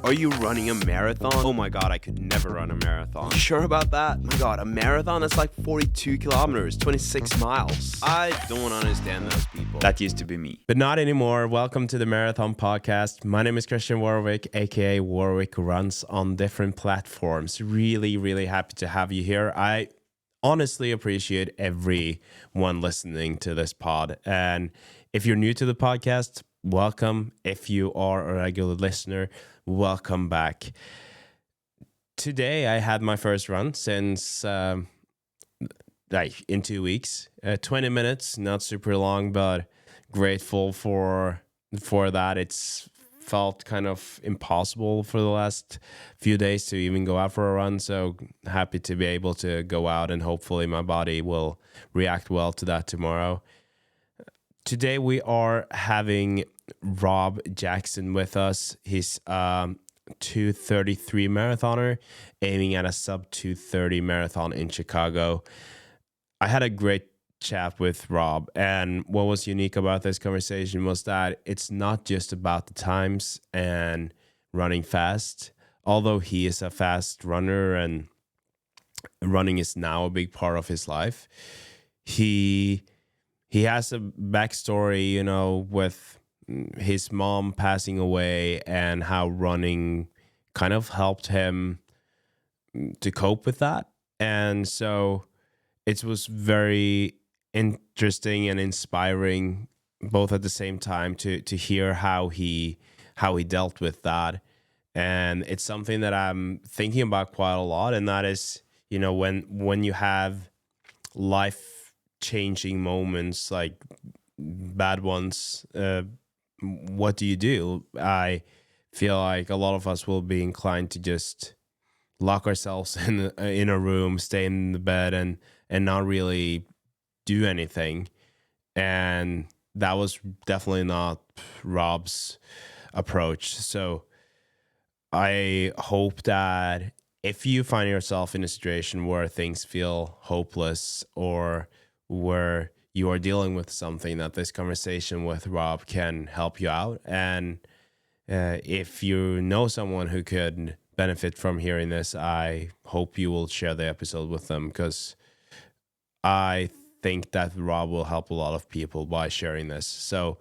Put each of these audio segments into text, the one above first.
Are you running a marathon? Oh my god, I could never run a marathon. You sure about that? My god, a marathon? That's like 42 kilometers, 26 miles. I don't understand those people. That used to be me. But not anymore. Welcome to the Marathon Podcast. My name is Christian Warwick, aka Warwick Runs on different platforms. Really happy to have you here. I honestly appreciate everyone listening to this pod. And if you're new to the podcast, welcome. If you are a regular listener, welcome back. Today, I had my first run since in 2 weeks. 20 minutes, not super long, but grateful for that. It's felt kind of impossible for the last few days to even go out for a run. So happy to be able to go out, and hopefully my body will react well to that tomorrow. Today we are having Rob Jackson with us. He's 2:33 marathoner, aiming at a sub 2:30 marathon in Chicago. I had a great chat with Rob, and what was unique about this conversation was that it's not just about the times and running fast. Although he is a fast runner and running is now a big part of his life, he has a backstory, with his mom passing away and how running kind of helped him to cope with that. And so it was very interesting and inspiring both at the same time to hear how he dealt with that. And it's something that I'm thinking about quite a lot, and that is, when you have life changing moments, like bad ones, what do you do? I feel like a lot of us will be inclined to just lock ourselves in a room, stay in the bed, and not really do anything. And that was definitely not Rob's approach. So I hope that if you find yourself in a situation where things feel hopeless or where you are dealing with something, that this conversation with Rob can help you out. And if you know someone who could benefit from hearing this, I hope you will share the episode with them, because I think that Rob will help a lot of people by sharing this. So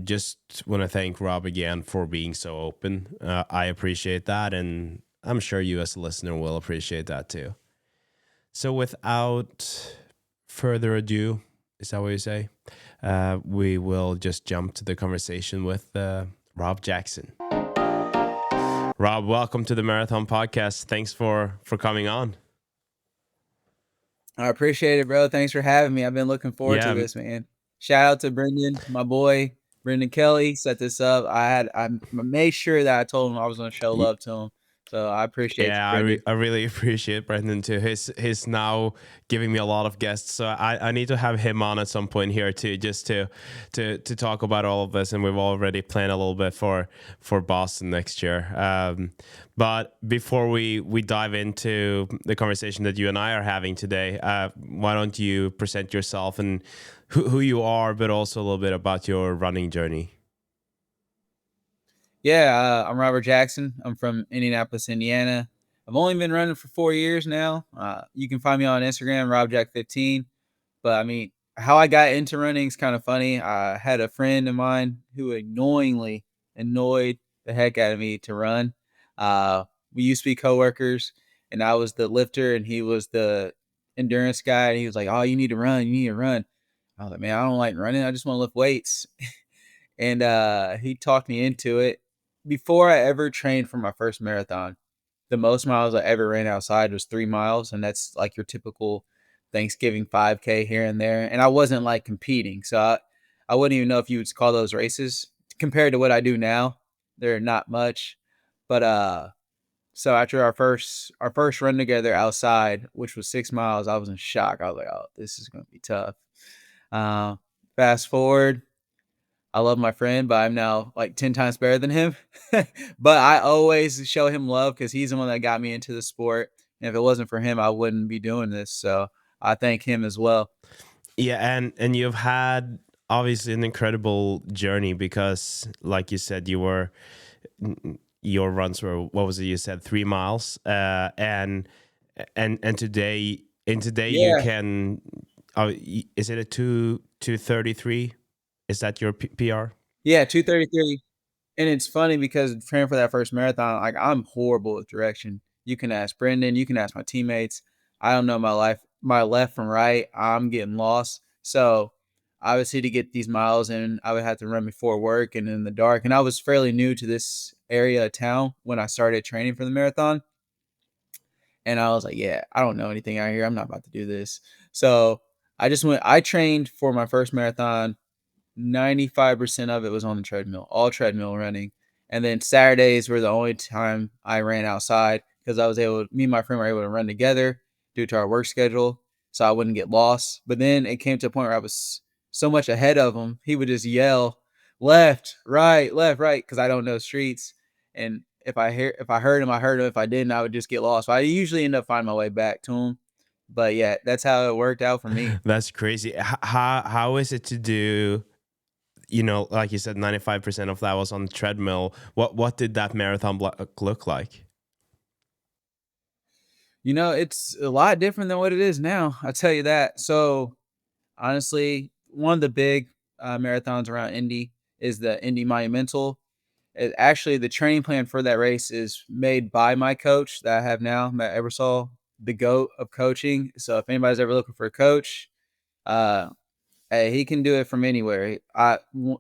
just want to thank Rob again for being so open. I appreciate that, and I'm sure you as a listener will appreciate that too. So without further ado, is that what you say? We will just jump to the conversation with Rob Jackson. Rob, welcome to the Marathon Podcast. Thanks for coming on. I appreciate it, bro. Thanks for having me. I've been looking forward to this, man. Shout out to Brendan, my boy, Brendan Kelly, set this up. I made sure that I told him I was going to show love to him. So I appreciate you, I really appreciate Brendan too. He's now giving me a lot of guests, so I need to have him on at some point here too, just to talk about all of this. And we've already planned a little bit for Boston next year. But before we dive into the conversation that you and I are having today, why don't you present yourself and who you are, but also a little bit about your running journey? Yeah, I'm Robert Jackson. I'm from Indianapolis, Indiana. I've only been running for 4 years now. You can find me on Instagram, RobJack15. But I mean, how I got into running is kind of funny. I had a friend of mine who annoyingly annoyed the heck out of me to run. We used to be coworkers, and I was the lifter, and he was the endurance guy. And he was like, "Oh, you need to run. You need to run." I was like, "Man, I don't like running. I just want to lift weights." And he talked me into it. Before I ever trained for my first marathon, the most miles I ever ran outside was 3 miles, and that's like your typical Thanksgiving 5K here and there. And I wasn't like competing, so I wouldn't even know if you would call those races compared to what I do now. They're not much, but so after our first run together outside, which was 6 miles, I was in shock. I was like, "Oh, this is gonna be tough." Fast forward. I love my friend, but I'm now like 10 times better than him. But I always show him love because he's the one that got me into the sport. And if it wasn't for him, I wouldn't be doing this. So I thank him as well. Yeah, and you've had obviously an incredible journey because, like you said, your runs were, what was it you said, 3 miles, and today you Yeah, can, is it a 2:33? Is that your PR? yeah, 2:33. And it's funny because training for that first marathon, like, I'm horrible with direction. You can ask Brendan, you can ask my teammates. I don't know my left from right. I'm getting lost. So, obviously, to get these miles in, I would have to run before work and in the dark. And I was fairly new to this area of town when I started training for the marathon. And I was like, yeah, I don't know anything out here. I'm not about to do this. So, I trained for my first marathon. 95% of it was on the treadmill, all treadmill running. And then Saturdays were the only time I ran outside because me and my friend were able to run together due to our work schedule. So I wouldn't get lost. But then it came to a point where I was so much ahead of him, he would just yell left, right, because I don't know streets. And if I heard him, I heard him. If I didn't, I would just get lost. So I usually end up finding my way back to him. But yeah, that's how it worked out for me. That's crazy. How is it to do? Like you said, 95% of that was on the treadmill. What did that marathon block look like? It's a lot different than what it is now. I'll tell you that. So, honestly, one of the big marathons around Indy is the Indy Monumental. Actually, the training plan for that race is made by my coach that I have now, Matt Ebersol, the GOAT of coaching. So, if anybody's ever looking for a coach, uh, hey, he can do it from anywhere.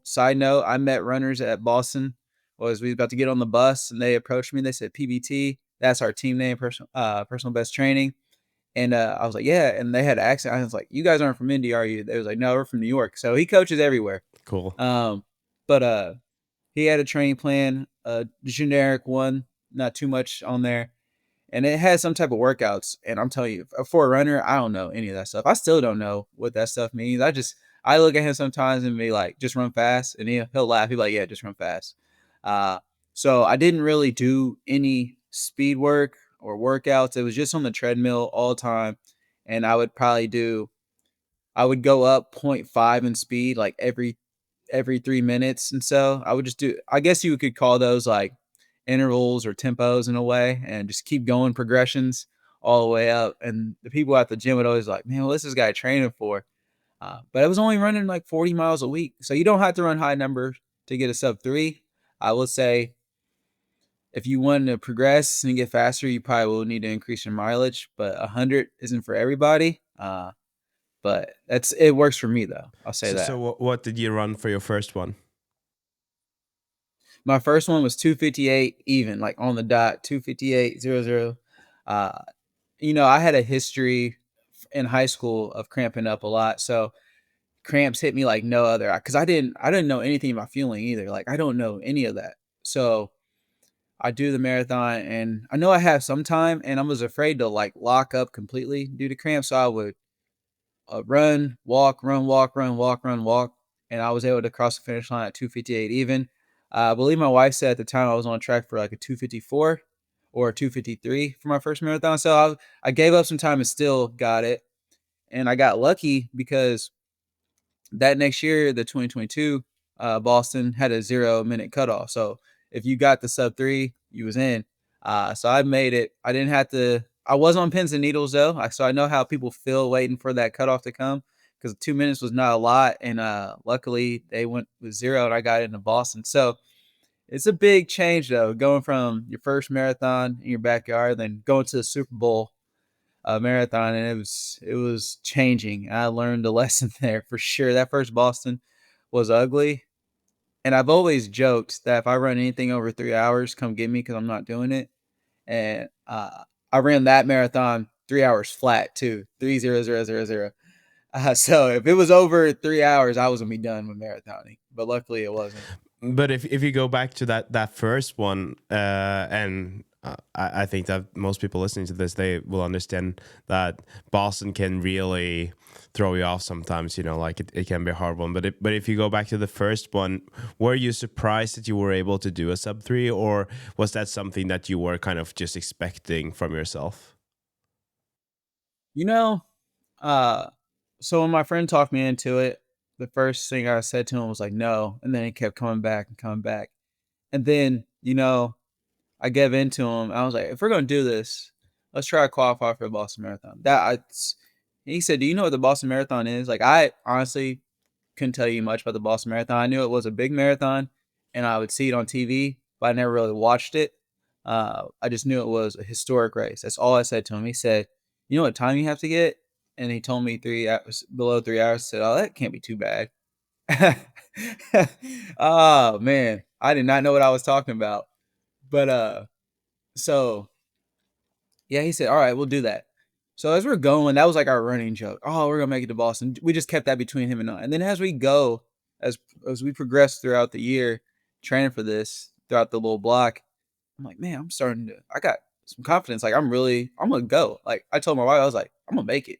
Side note, I met runners at Boston. Was we about to get on the bus and they approached me. They said PBT. That's our team name, personal best training. And I was like, yeah. And they had an accent. I was like, you guys aren't from Indy, are you? They was like, no, we're from New York. So he coaches everywhere. Cool. But he had a training plan, a generic one, not too much on there, and it has some type of workouts. And I'm telling you, for a runner, I don't know any of that stuff. I still don't know what that stuff means. I look at him sometimes and be like, just run fast, and he'll laugh. He'll be like, yeah, just run fast. Uh, so I didn't really do any speed work or workouts. It was just on the treadmill all the time, and I would go up point 0.5 in speed like every 3 minutes. And so I would just do, I guess you could call those like intervals or tempos in a way, and just keep going progressions all the way up. And the people at the gym would always like, man, what's this guy training for? But I was only running like 40 miles a week. So you don't have to run high numbers to get a sub 3. I will say if you want to progress and get faster, you probably will need to increase your mileage, but 100 isn't for everybody. But it works for me though. I'll say So that. what did you run for your first one? My first one was 2:58 even, like on the dot, 2:58:00. Uh, I had a history in high school of cramping up a lot, so cramps hit me like no other. Because I didn't know anything about fueling either. Like I don't know any of that. So I do the marathon, and I know I have some time, and I was afraid to like lock up completely due to cramps. So I would run, walk, run, walk, run, walk, run, walk, and I was able to cross the finish line at 2:58 even. I believe my wife said at the time I was on track for like a 2:54 or a 2:53 for my first marathon. So I gave up some time and still got it. And I got lucky because that next year, the 2022, Boston had a 0 minute cutoff. So if you got the sub 3, you was in. So I made it. I didn't have to. I was on pins and needles though, so I know how people feel waiting for that cutoff to come, because 2 minutes was not a lot, and luckily they went with 0, and I got into Boston. So it's a big change though, going from your first marathon in your backyard, then going to the Super Bowl marathon, and it was changing. I learned a lesson there for sure. That first Boston was ugly, and I've always joked that if I run anything over 3 hours, come get me because I'm not doing it. And I ran that marathon 3 hours flat too, 3:00:00. So if it was over 3 hours, I was gonna be done with marathoning. But luckily, it wasn't. But if you go back to that first one, and I think that most people listening to this, they will understand that Boston can really throw you off sometimes. Like it can be a hard one. But if you go back to the first one, were you surprised that you were able to do a sub 3, or was that something that you were kind of just expecting from yourself? You know, uh, so when my friend talked me into it, the first thing I said to him was like, no. And then he kept coming back and coming back. And then, I gave in to him. I was like, if we're gonna do this, let's try to qualify for the Boston Marathon. He said, do you know what the Boston Marathon is? Like, I honestly couldn't tell you much about the Boston Marathon. I knew it was a big marathon, and I would see it on TV, but I never really watched it. I just knew it was a historic race. That's all I said to him. He said, "You know what time you have to get?" And he told me 3 hours, below 3 hours. I said, "Oh, that can't be too bad." Oh man, I did not know what I was talking about. But so yeah, he said, "All right, we'll do that." So as we're going, that was like our running joke. Oh, we're gonna make it to Boston. We just kept that between him and I. And then as we go, as we progress throughout the year, training for this throughout the little block, I'm like, man, I got some confidence. Like I'm gonna go. Like I told my wife, I was like, I'm gonna make it.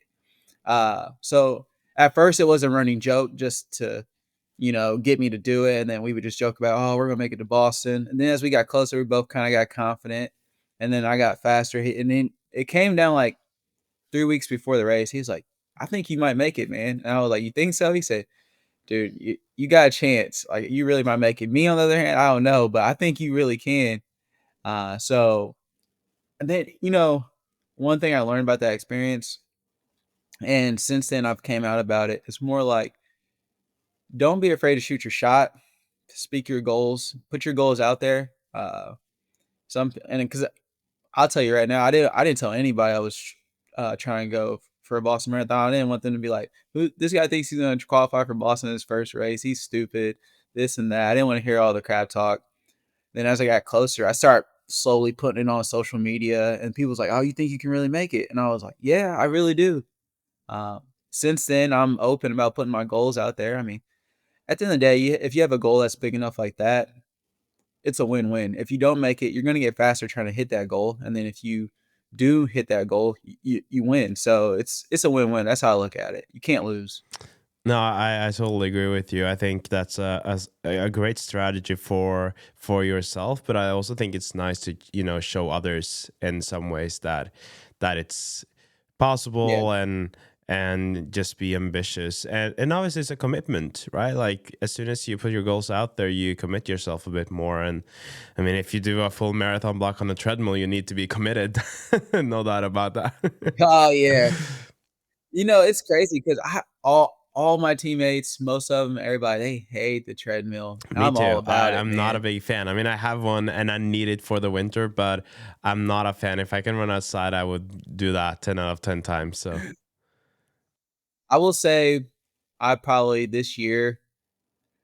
So at first it was a running joke just to, get me to do it. And then we would just joke about, oh, we're gonna make it to Boston. And then as we got closer, we both kind of got confident. And then I got faster. And then it came down like 3 weeks before the race. He's like, I think you might make it, man. And I was like, you think so? He said, dude, you got a chance. Like you really might make it. Me on the other hand, I don't know, but I think you really can. So and then, one thing I learned about that experience, and since then I've came out about it, it's more like don't be afraid to shoot your shot, speak your goals, put your goals out there. Because I'll tell you right now, I didn't tell anybody I was trying to go for a Boston Marathon. I didn't want them to be like, "Who this guy thinks he's going to qualify for Boston in his first race? He's stupid." This and that. I didn't want to hear all the crap talk. Then as I got closer, I start slowly putting it on social media, and people's like, "Oh, you think you can really make it?" And I was like, "Yeah, I really do." Um, since then, I'm open about putting my goals out there. I mean, at the end of the day, if you have a goal that's big enough like that, it's a win-win. If you don't make it, you're going to get faster trying to hit that goal, and then if you do hit that goal, you win. So it's a win-win. That's how I look at it. You can't lose. No, I totally agree with you. I think that's a great strategy for yourself, but I also think it's nice to show others in some ways that it's Yeah. possible and just be ambitious and obviously it's a commitment, right? Like as soon as you put your goals out there, you commit yourself a bit more. And I mean, if you do a full marathon block on the treadmill, you need to be committed. No doubt about that. Oh yeah. It's crazy because all my teammates, most of them, everybody, they hate the treadmill. Me I'm all too. about it, I'm not a man. big fan. I mean, I have one and I need it for the winter, but I'm not a fan. If I can run outside, I would do that 10 out of 10 times. So I will say, I probably this year,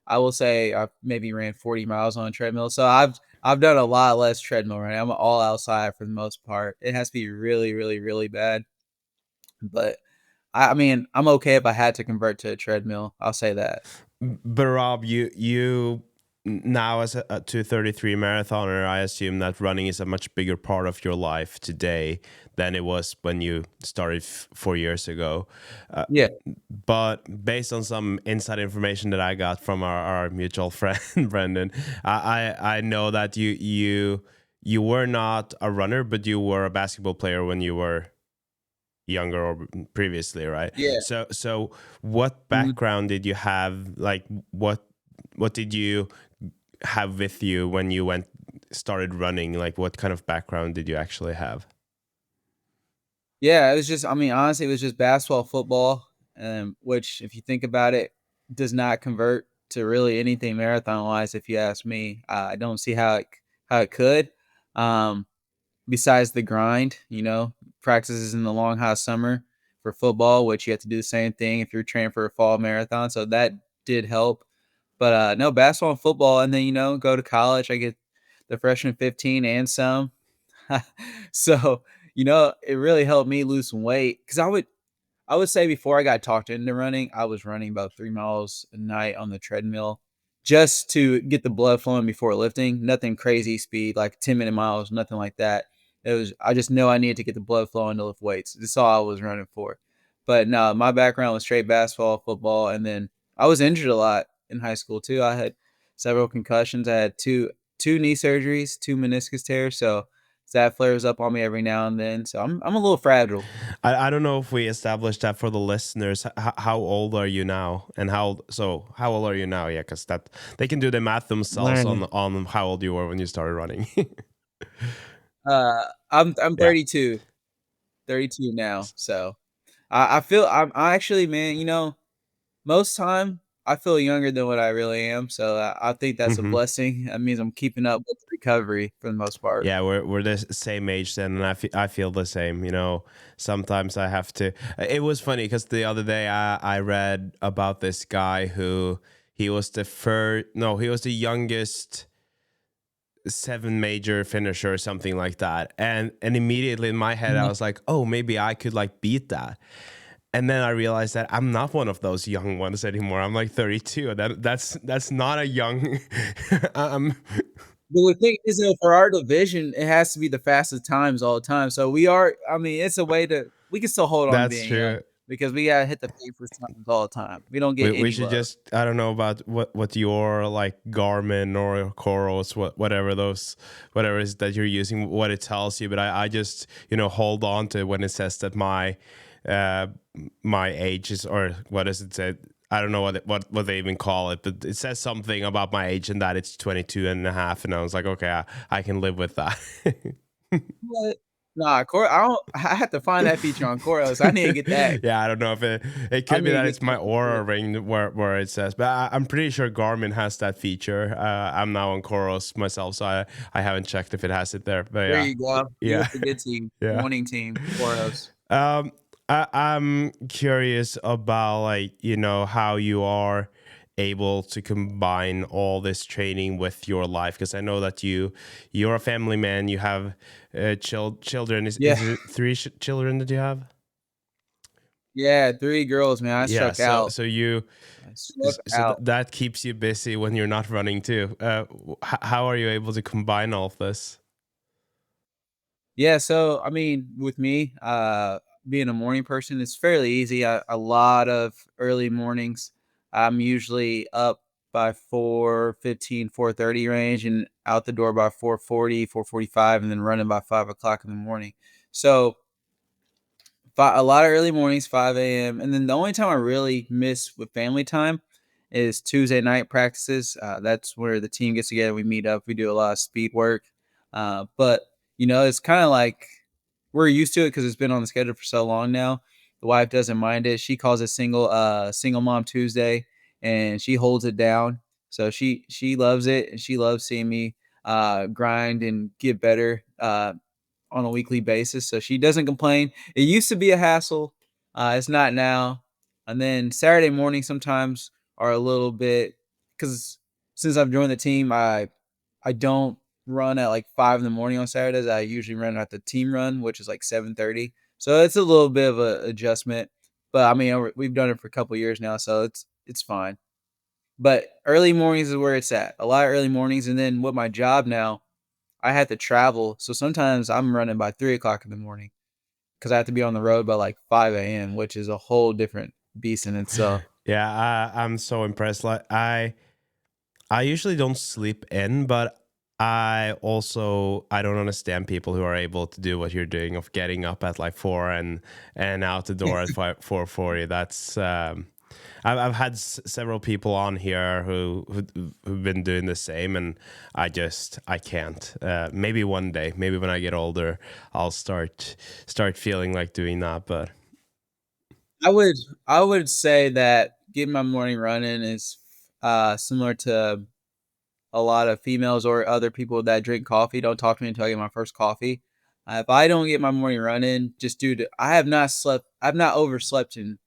I will say I maybe ran 40 miles on a treadmill. So I've done a lot less treadmill running. I'm all outside for the most part. It has to be really, really, really bad. But I mean, I'm okay if I had to convert to a treadmill. I'll say that. but Rob, you now as a 233 marathoner, I assume that running is a much bigger part of your life today than it was when you started 4 years ago. Uh, Yeah. but based on some inside information that I got from our mutual friend Brendan, I know that you were not a runner, but you were a basketball player when you were younger or previously, right? Yeah. So what Mhm. background did you have? Like what did you have with you when you went started running? Like what kind of background did you actually have? Yeah, it was just, I mean, honestly, it was just basketball, football, which, if you think about it, does not convert to really anything marathon wise. If you ask me, I don't see how it could. Um, Besides the grind, practices in the long hot summer for football, which you have to do the same thing if you're training for a fall marathon. So that did help. But no, basketball and football, and then go to college. I get the freshman 15 and some. So it really helped me lose some weight because I would say before I got talked into running, I was running about 3 miles a night on the treadmill just to get the blood flowing before lifting. Nothing crazy speed, like 10-minute miles, nothing like that. I just know I needed to get the blood flowing to lift weights. That's all I was running for. But no, my background was straight basketball, football, and then I was injured a lot in high school too. I had several concussions. I had two knee surgeries, two meniscus tears. So that flares up on me every now and then. So I'm a little fragile. I don't know if we established that for the listeners. How old are you now? And how old are you now? Yeah, because that they can do the math themselves Learning. on how old you were when you started running. I'm Yeah. 32, 32 now, so I feel I actually, man, most time I feel younger than what I really am, so I think that's a Hmm. blessing. That means I'm keeping up with the recovery for the most part. Yeah, we're the same age then, and I feel the same. You know, sometimes I have to. It was funny because the other day I read about this guy who he was the first. No, he was the youngest seven major finisher or something like that, and immediately in my head I Mhm. was like, oh, maybe I could like beat that. And then I realized that I'm not one of those young ones anymore. I'm like 32. That's not a young. I'm. But the thing is that for our division, it has to be the fastest times all the time. So I mean, it's a way to we can still hold on to That's being young true. because we gotta hit the papers times all the time. We don't get We any should love. just, I don't know about what your like Garmin or Coros, whatever those, whatever is that you're using, what it tells you, but I just, hold on to when it says that uh my age is, or what does it say, I don't know what they even call it, but it says something about my age and that it's 22 and a half, and I was like, okay, I can live with that. What? Nah, I don't I have to find that feature on Coros. I need to get that. Yeah, I don't know if it I could be need to that get it's my that for sure. Aura ring where it says, but I'm pretty sure Garmin has that feature. I'm now on Coros myself, so I haven't checked if it has it there. But There yeah, you go. You're yeah, with the good team, the yeah. winning team, Coros. Um, I'm curious about like how you are able to combine all this training with your life, because I know that you're a family man. You have children. Yeah. Is it three children that you have? Yeah, 3 girls, man. I Yeah, struck so out. so you I struck so out. that keeps you busy when you're not running too. How are you able to combine all of this? Yeah, so I mean, with me, being a morning person, it's fairly easy. A lot of early mornings. I'm usually up by 4:15, 4:30 range and out the door by 4:40, 4:45, and then running by 5 o'clock in the morning. So a lot of early mornings, 5 a.m. And then the only time I really miss with family time is Tuesday night practices. That's where the team gets together. We meet up. We do a lot of speed work. But it's kind of like we're used to it because it's been on the schedule for so long now. The wife doesn't mind it. She calls it single mom Tuesday, and she holds it down. So she loves it, and she loves seeing me grind and get better. On a weekly basis, so she doesn't complain. It used to be a hassle, it's not now. And then Saturday mornings sometimes are a little bit because since I've joined the team, I don't run at like 5 in the morning on Saturdays. I usually run at the team run, which is like 7:30. So it's a little bit of a adjustment, but I mean we've done it for a couple years now, so it's fine. But early mornings is where it's at. A lot of early mornings, and then with my job now, I had to travel, so sometimes I'm running by 3 o'clock in the morning because I have to be on the road by like 5 a.m., which is a whole different beast in itself. Yeah, I'm so impressed. Like I usually don't sleep in, but I don't understand people who are able to do what you're doing of getting up at like 4 and out the door at 4:40. That's I've had several people on here who've been doing the same, and I can't. Maybe one day, maybe when I get older, I'll start feeling like doing that. But I would I would say that getting my morning run in is similar to a lot of females or other people that drink coffee. Don't talk to me until I get my first coffee. If I don't get my morning run in, just due to I've not overslept in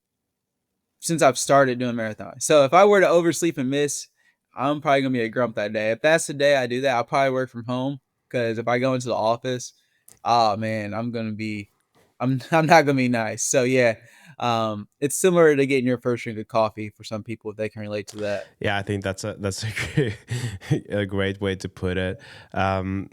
since I've started doing marathons. So if I were to oversleep and miss, I'm probably gonna be a grump that day. If that's the day I do that, I'll probably work from home because if I go into the office, oh man, I'm not gonna be nice. So yeah, it's similar to getting your first drink of coffee for some people if they can relate to that. yeah, I think that's a great, a great way to put it. Um,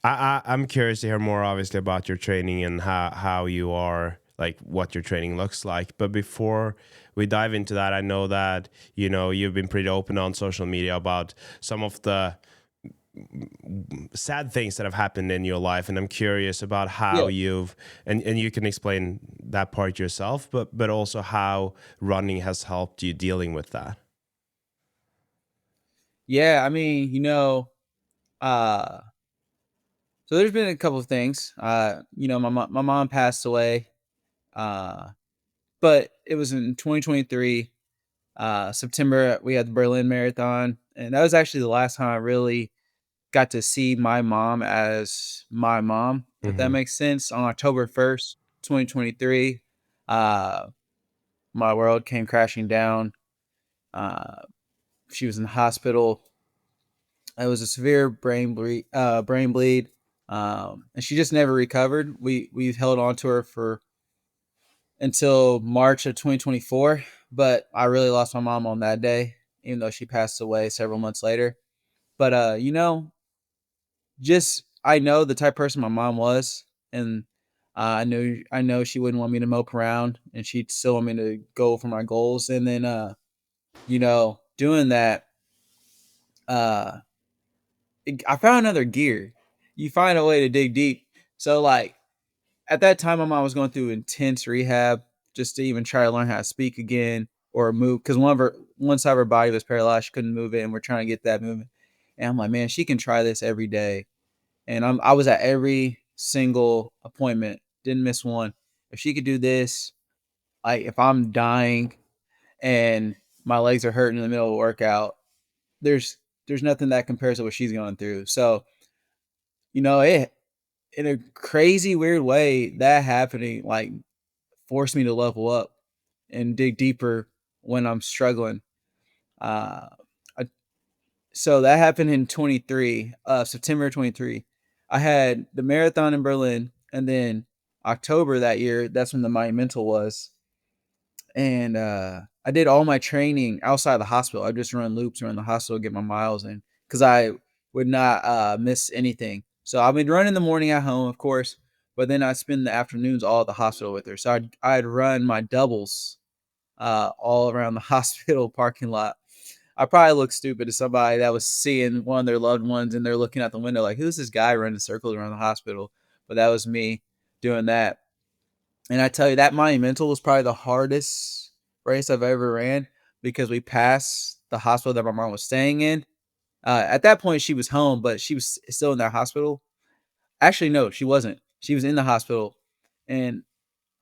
I'm curious to hear more, obviously, about your training and how you are, like what your training looks like. But before we dive into that, I know that you've been pretty open on social media about some of the sad things that have happened in your life, and I'm curious about how Yeah, you've and you can explain that part yourself, but also how running has helped you dealing with that. yeah. I mean, uh, So there's been a couple of things. My mom passed away, but it was in 2023, September. We had the Berlin Marathon, and that was actually the last time I really got to see my mom as my mom, if that Hmm. makes sense. On October 1st, 2023, uh, my world came crashing down. Uh, she was in the hospital. It was a severe brain bleed, and she just never recovered. We held on to her for until March of 2024, but I really lost my mom on that day, even though she passed away several months later. But just I know the type of person my mom was, and I know she wouldn't want me to mope around, and she'd still want me to go for my goals. And then doing that, uh, I found another gear. You find a way to dig deep. So like at that time, my mom was going through intense rehab just to even try to learn how to speak again or move because one side of her body was paralyzed. She couldn't move it, and we're trying to get that movement. And I'm like, man, she can try this every day. And I was at every single appointment, didn't miss one. If she could do this, like if I'm dying and my legs are hurting in the middle of a workout, there's there's nothing that compares to what she's going through. So, it in a crazy weird way, that happening like forced me to level up and dig deeper when I'm struggling. Uh, I, so that happened in 23, September 23. I had the marathon in Berlin, and then October that year, that's when the monumental was. And I did all my training outside the hospital. I just run loops around the hospital, get my miles in because I would not miss anything. So I would run in the morning at home, of course, but then I spend the afternoons all at the hospital with her. So I'd run my doubles all around the hospital parking lot. I probably look stupid to somebody that was seeing one of their loved ones and they're looking out the window like, who's this guy running circles around the hospital? But that was me doing that. And I tell you, that monumental was probably the hardest race I've ever ran because we passed the hospital that my mom was staying in. At that point, she was home, but she was still in that hospital. Actually, no, she wasn't. She was in the hospital. And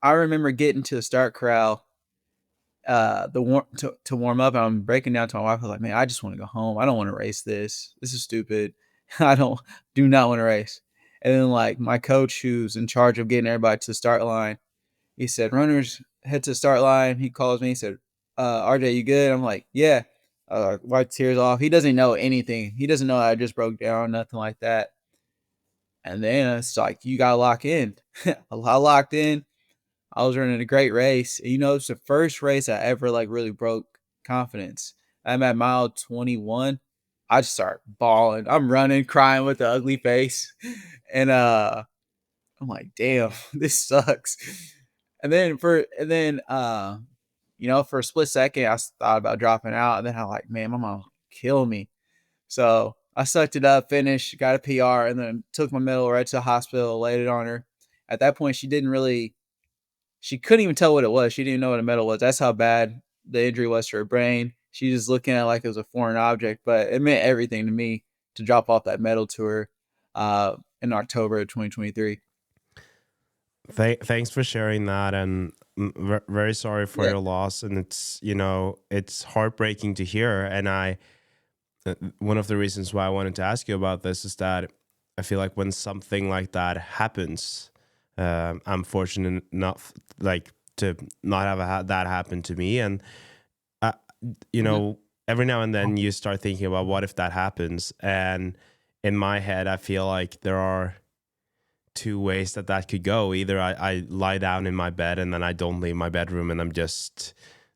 I remember getting to the start corral to warm up, and I'm breaking down to my wife. I was like, "Man, I just want to go home. I don't want to race this. This is stupid. I do not want to race." And then like my coach, who's in charge of getting everybody to the start line, he said, "Runners head to the start line." He calls me. He said, "RJ, you good?" I'm like, "Yeah." Wipe tears off. He doesn't know anything. He doesn't know I just broke down, nothing like that. And then it's like you gotta lock in. I locked in. I was running a great race. And, it's the first race I ever like really broke confidence. I'm at mile 21. I just start bawling. I'm running, crying with the ugly face. And I'm like, damn, this sucks. For a split second, I thought about dropping out. And then I'm like, man, my mom will kill me. So I sucked it up, finished, got a PR, and then took my medal right to the hospital, laid it on her. At that point, she couldn't even tell what it was. She didn't even know what a medal was. That's how bad the injury was to her brain. She just looking at it like it was a foreign object, but it meant everything to me to drop off that medal to her in October of 2023. Thanks for sharing that, and very sorry for Yeah. your loss. And it's heartbreaking to hear. And one of the reasons why I wanted to ask you about this is that I feel like when something like that happens, I'm fortunate enough like to not have that happen to me. And uh, Mhm. every now and then you start thinking about what if that happens. And in my head, I feel like there are two ways that could go. Either I lie down in my bed and then I don't leave my bedroom and I'm just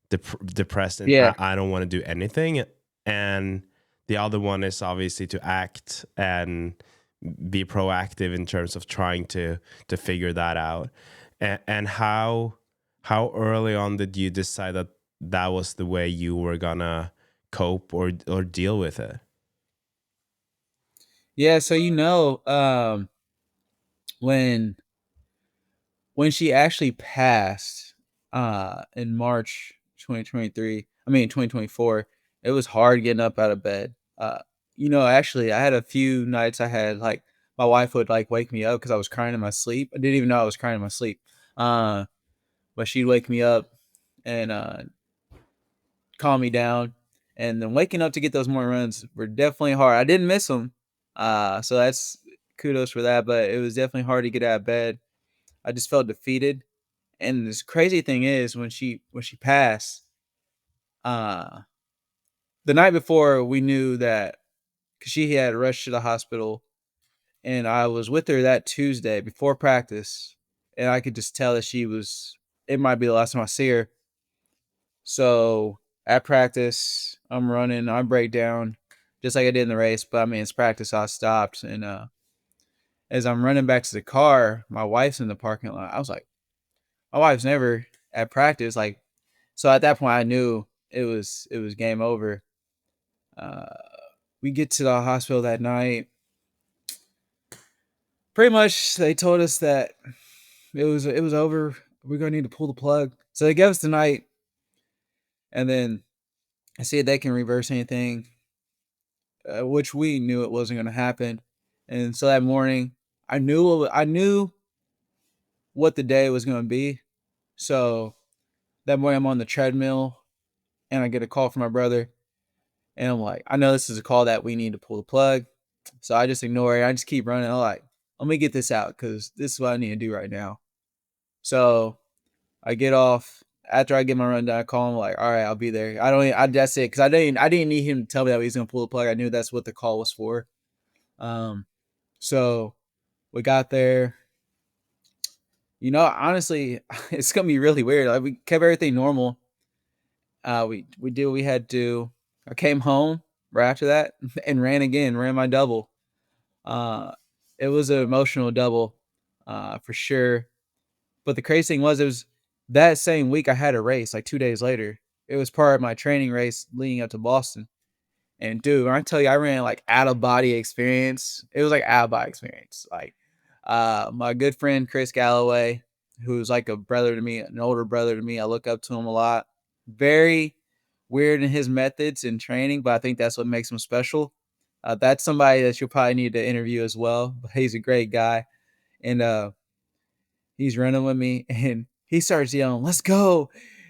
depressed and Yeah. I don't want to do anything. And the other one is obviously to act and be proactive in terms of trying to figure that out. And how early on did you decide that that was the way you were gonna cope or deal with it? Yeah. So, when she actually passed in March 2023, I mean 2024, it was hard getting up out of bed. Actually I had a few nights I had like my wife would like wake me up because I was crying in my sleep. I didn't even know I was crying in my sleep. Uh, but she'd wake me up and calm me down. And then waking up to get those morning runs were definitely hard. I didn't miss them, so that's kudos for that. But it was definitely hard to get out of bed. I just felt defeated. And this crazy thing is when she passed, uh, the night before we knew that because she had rushed to the hospital, and I was with her that Tuesday before practice, and I could just tell that she was. It might be the last time I see her. So at practice, I'm running, I break down just like I did in the race, but I mean it's practice, so I stopped and as I'm running back to the car, my wife's in the parking lot. I was like, my wife's never at practice, like so at that point I knew it was game over. Uh we get to the hospital that night. Pretty much they told us that it was over. We're gonna need to pull the plug. So they gave us the night and then I see if they can reverse anything, which we knew it wasn't going to happen. And so that morning, I knew what the day was going to be. So that morning, I'm on the treadmill, and I get a call from my brother, and I'm like, I know this is a call that we need to pull the plug. So I just ignore it. I just keep running. I'm like, let me get this out because this is what I need to do right now. So I get off. After I get my run done, I call him like, all right, I'll be there. I don't. That's it because I didn't need him to tell me that he was gonna pull the plug. I knew that's what the call was for. Um, so we got there. Honestly, it's gonna be really weird. Like we kept everything normal. We did what we had to do. I came home right after that and ran again, ran my double. Uh, it was an emotional double, for sure. But the crazy thing was, it was that same week I had a race like 2 days later. It was part of my training race leading up to Boston. And dude, when I tell you I ran like out of body experience, it was like out of body experience. Like my good friend Chris Galloway, who's like a brother to me, an older brother to me. I look up to him a lot. Very weird in his methods in training, but I think that's what makes him special. That's somebody that you'll probably need to interview as well. But he's a great guy. And he's running with me and he starts yelling, "Let's go."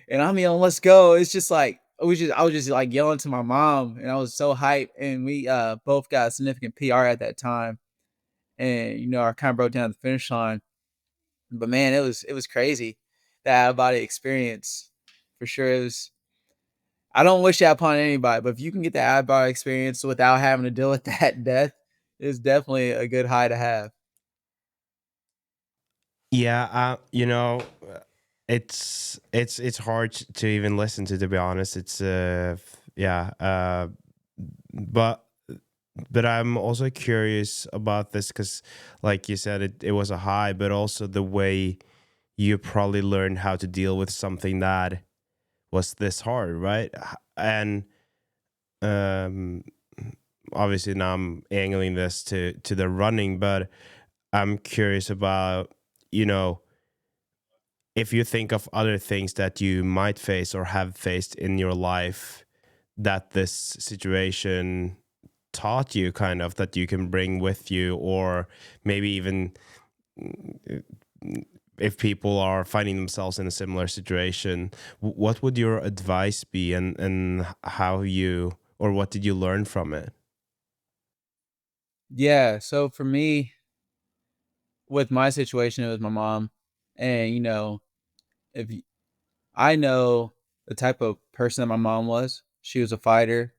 And I'm yelling, "Let's go." It's just like I was just like yelling to my mom and I was so hyped and we both got a significant PR at that time. And I kind of broke down the finish line. But man, it was crazy. That out of body experience. For sure. I don't wish that upon anybody, but if you can get that out of body experience without having to deal with that death, it's definitely a good high to have. Yeah, it's hard to even listen to be honest. It's yeah, but I'm also curious about this because, like you said, it was a high, but also the way you probably learned how to deal with something that was this hard, right? And um, obviously now I'm angling this to the running, but I'm curious about you know if you think of other things that you might face or have faced in your life that this situation taught you, kind of, that you can bring with you, or maybe even mm, if people are finding themselves in a similar situation, what would your advice be, and how you, or what did you learn from it? Yeah. So for me, with my situation, it was my mom. And, if y- I know the type of person that my mom was, she was a fighter.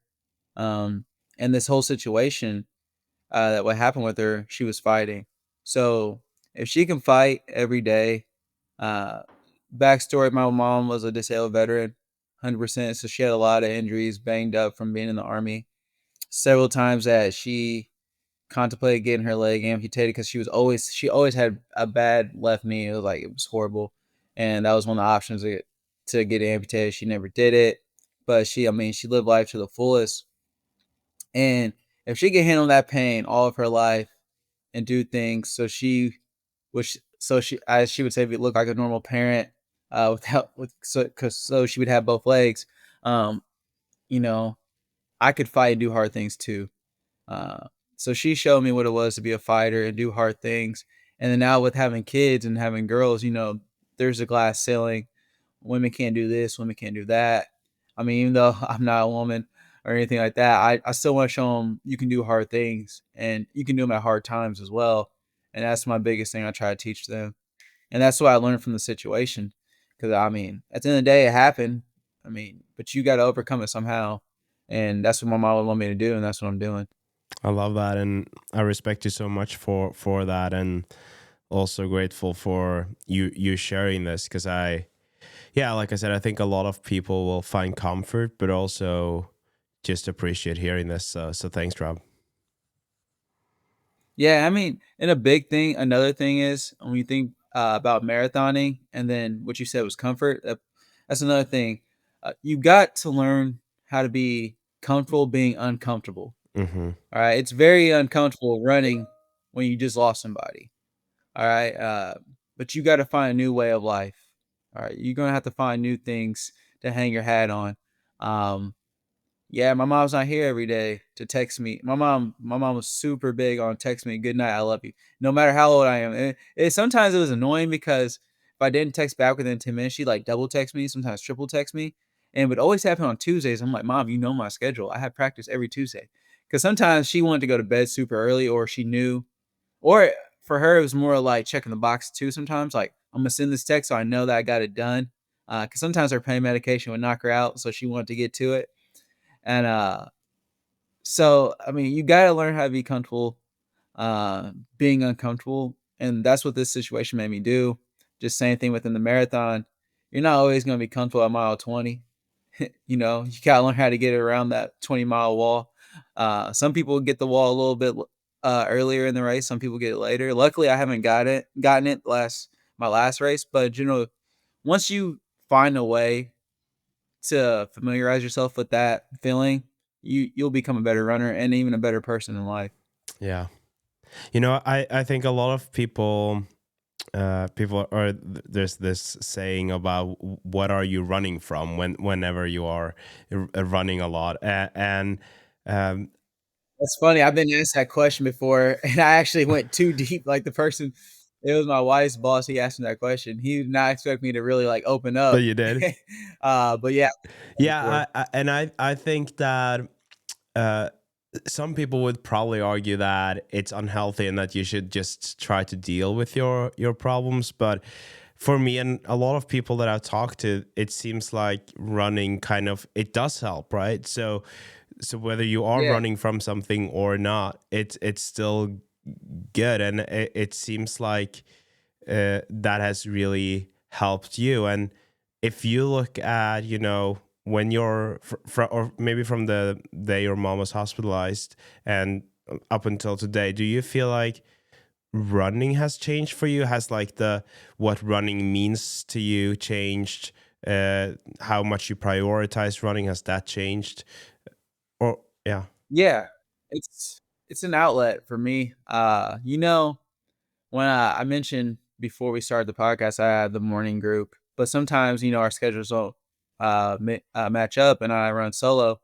Um, and this whole situation, that what happened with her, she was fighting. So if she can fight every day, uh, backstory: my mom was a disabled veteran, 100%. So she had a lot of injuries, banged up from being in the army. Several times that she contemplated getting her leg amputated because she always had a bad left knee. It was horrible, and that was one of the options to get amputated. She never did it, but she lived life to the fullest. And if she can handle that pain all of her life and do things, so she, as she would say, look like a normal parent, so she would have both legs. Um, you know, I could fight and do hard things too. So she showed me what it was to be a fighter and do hard things. And then now with having kids and having girls, there's a glass ceiling. Women can't do this, women can't do that. I mean, even though I'm not a woman or anything like that, I still want to show them you can do hard things and you can do them at hard times as well. And that's my biggest thing I try to teach them. And that's what I learned from the situation. Because, I mean, at the end of the day, it happened. I mean, but you got to overcome it somehow. And that's what my mom would want me to do. And that's what I'm doing. I love that, and I respect you so much for that, and also grateful for you sharing this because yeah, like I said, I think a lot of people will find comfort, but also just appreciate hearing this. So thanks, Rob. Yeah, I mean, and another thing is when you think about marathoning, and then what you said was comfort. That's another thing. You got to learn how to be comfortable being uncomfortable. Mm-hmm. All right, it's very uncomfortable running when you just lost somebody. All right, but you got to find a new way of life. All right, you're gonna have to find new things to hang your hat on. Um, yeah, my mom's not here every day to text me. My mom was super big on text me, "Good night, I love you," no matter how old I am. Sometimes it was annoying because if I didn't text back within 10 minutes, she like double text me, sometimes triple text me, and it would always happen on Tuesdays. I'm like, "Mom, you know my schedule. I have practice every Tuesday." Because sometimes she wanted to go to bed super early, or she knew, or for her it was more like checking the box too. Sometimes like I'm gonna send this text so I know that I got it done. Because sometimes her pain medication would knock her out, so she wanted to get to it. And so I mean, you gotta learn how to be comfortable, being uncomfortable, and that's what this situation made me do. Just same thing within the marathon. You're not always gonna be comfortable at mile 20. You gotta learn how to get around that 20-mile wall. Some people get the wall a little bit earlier in the race. Some people get it later. Luckily, I haven't gotten it my last race, but once you find a way to familiarize yourself with that feeling, you'll become a better runner and even a better person in life. Yeah, I think a lot of people are there's this saying about what are you running from whenever you are running a lot, and um, That's funny. I've been asked that question before, and I actually went too deep. Like it was my wife's boss. He asked me that question. He did not expect me to really like open that up. you did. But yeah, Yeah, before. I think that uh, some people would probably argue that it's unhealthy and that you should just try to deal with your problems. But for me and a lot of people that I've talked to, it seems like running kind of it does help, right? So whether you are Yeah, running from something or not, it's still good, and it seems like that has really helped you. And if you look at, when you're or maybe from the day your mom was hospitalized and up until today, do you feel like running has changed for you? Has like the what running means to you changed? How much you prioritize running, has that changed? Or yeah. yeah. It's an outlet for me. When I mentioned before we started the podcast, I had the morning group, but sometimes our schedules don't match up, and I run solo.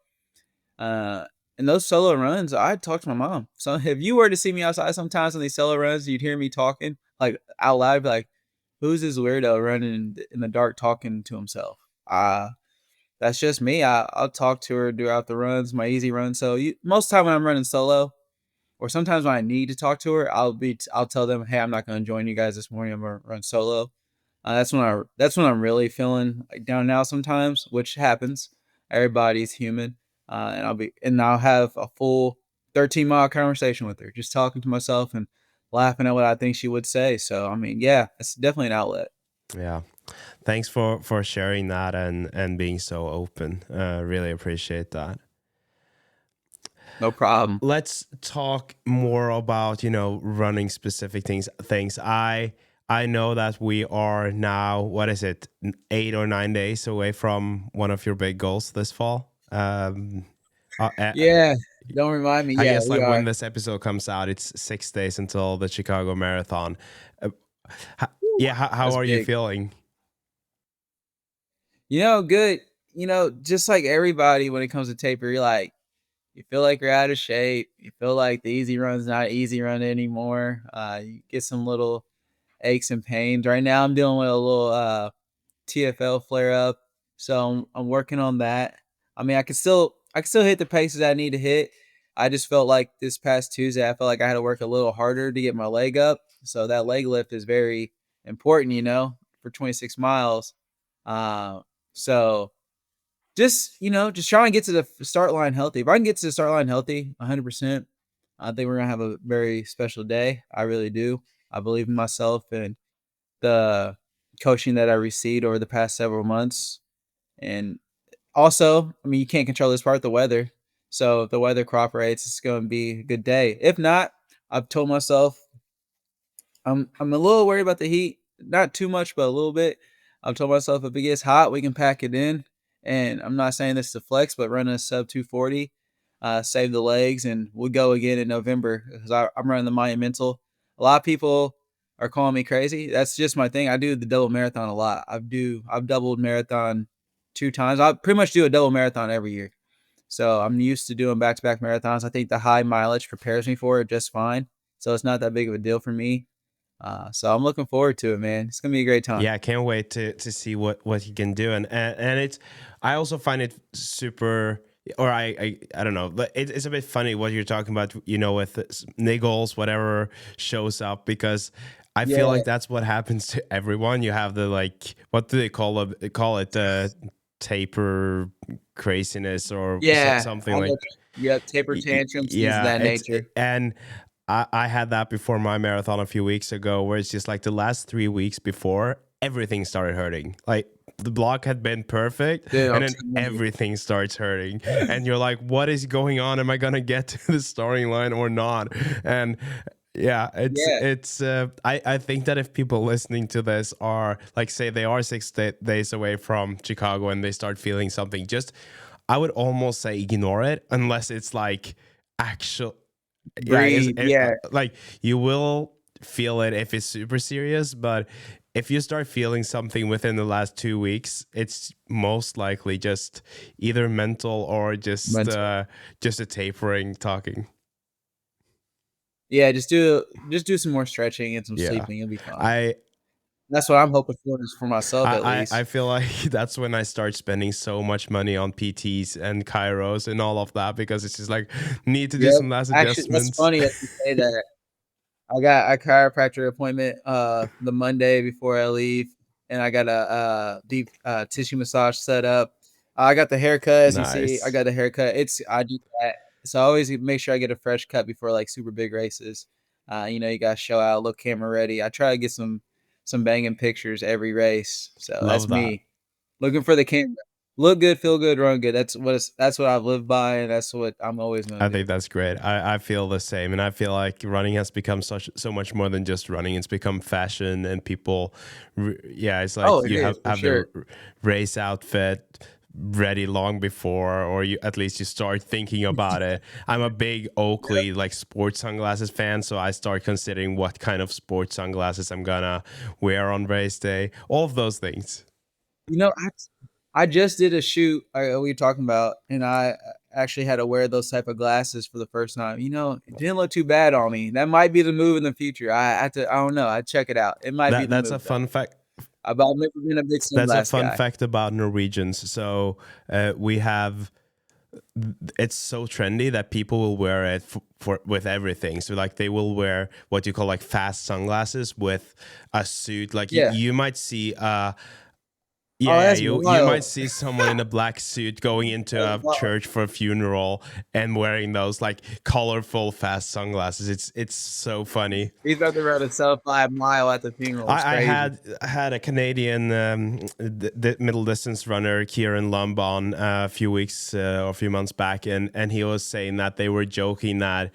Uh, and those solo runs, I talk to my mom. So if you were to see me outside sometimes on these solo runs, you'd hear me talking like out loud, be like, "Who's this weirdo running in the dark talking to himself?" That's just me. I'll talk to her throughout the runs, my easy runs. So most of the time when I'm running solo, or sometimes when I need to talk to her, I'll tell them, "Hey, I'm not going to join you guys this morning. I'm going to run solo." That's when I'm really feeling like down now sometimes, which happens. Everybody's human, and I'll have a full 13-mile conversation with her, just talking to myself and laughing at what I think she would say. So I mean, yeah, it's definitely an outlet. Yeah, thanks for sharing that and being so open. Really appreciate that. No problem. Let's talk more about, running specific things. I know that we are now, what is it, 8 or 9 days away from one of your big goals this fall. uh, uh, Yeah, don't remind me. I Yeah, guess we like when are. this episode comes out, it's 6 days until the Chicago Marathon. uh, Woo, yeah, how that's are you big. feeling? Good. Just like everybody when it comes to taper, you're like, You feel like you're out of shape. You feel like the easy run's not easy run anymore. You get some little aches and pains. Right now, I'm dealing with a little TFL flare up, so I'm working on that. I mean, I can still hit the paces I need to hit. I just felt like this past Tuesday, I felt like I had to work a little harder to get my leg up. So that leg lift is very important, for 26 miles. Uh, so just trying to get to the start line healthy. If I can get to the start line healthy, 100%, I think we're gonna have a very special day. I really do. I believe in myself and the coaching that I received over the past several months. And also, I mean, you can't control this part, the weather. So if the weather cooperates, it's going to be a good day. If not, I've told myself I'm a little worried about the heat, not too much, but a little bit. I've told myself if it gets hot, we can pack it in. And I'm not saying this to flex, but run a sub 240, save the legs, and we'll go again in November because I'm running the Monumental. A lot of people are calling me crazy. That's just my thing. I do the double marathon a lot. I've doubled marathon 2 times. I pretty much do a double marathon every year. So I'm used to doing back to back marathons. I think the high mileage prepares me for it just fine. So it's not that big of a deal for me. So I'm looking forward to it, man. It's gonna be a great time. Yeah, I can't wait to see what he can do, and it's I also find it super. Or I don't know, but it's a bit funny what you're talking about, with niggles, whatever shows up, because I feel Yeah, like that's what happens to everyone. You have the, like, what do they call it? They call it taper craziness, or yeah. something I like. know. Yep, taper tantrums, things of Yeah, that nature. and I had that before my marathon a few weeks ago, where it's just like the last 3 weeks before, everything started hurting. Like, the block had been perfect, Dude, and I'm then telling you. everything starts hurting, and you're like, "What is going on? Am I gonna get to the starting line or not?" And yeah, Yeah, I think that if people listening to this are, like, say they are 6 days away from Chicago and they start feeling something, just, I would almost say ignore it, unless it's like actual. Yeah, breathe. Yeah, like, you will feel it if it's super serious, but if you start feeling something within the last 2 weeks, it's most likely just either mental or mental. just a tapering talking. Yeah, just do some more stretching and some Yeah, sleeping. You'll be fine. I That's what I'm hoping for, is for myself at I least. feel like that's when I start spending so much money on PTs and Kairos and all of that, because it's just like, need to do Yep. some last Actually, that's adjustments. funny that you say that. I got a chiropractor appointment the Monday before I leave, and I got a deep tissue massage set up. I got the haircut, as you see. I Nice. got a haircut. I do that, so I always make sure I get a fresh cut before like super big races. You gotta show out, look camera ready. I try to get some banging pictures every race. So that's Love that. me looking for the camera. Look good, feel good, run good. That's what I've lived by, and that's what I'm always gonna I do. think that's great. I feel the same, and I feel like running has become so much more than just running. It's become fashion, and people, yeah, it's Oh, like it you is for have the sure. race outfit ready long before, or you at least you start thinking about it. I'm a big Oakley, like, sports sunglasses fan, so I start considering what kind of sports sunglasses I'm gonna wear on race day. All of those things. You know, I just did a shoot we were talking about, and I actually had to wear those type of glasses for the first time. It didn't look too bad on me. That might be the move in the future. I don't know. I check it out. It might be the That's a move though. fun fact. But I've never been a big That's a sunglass fun guy. fact about Norwegians. So we have it's so trendy that people will wear it for with everything. So, like, they will wear what you call, like, fast sunglasses with a suit. Like, Yeah. you might see Oh, yeah, that's you might wild. see someone in a black suit going into That's a wild. church for a funeral and wearing those, like, colorful fast sunglasses. It's so funny. He's about to run a sub 5 mile at the funeral. It's crazy. I had a Canadian middle distance runner, Kieran Lumb, on a few weeks or a few months back, and he was saying that they were joking that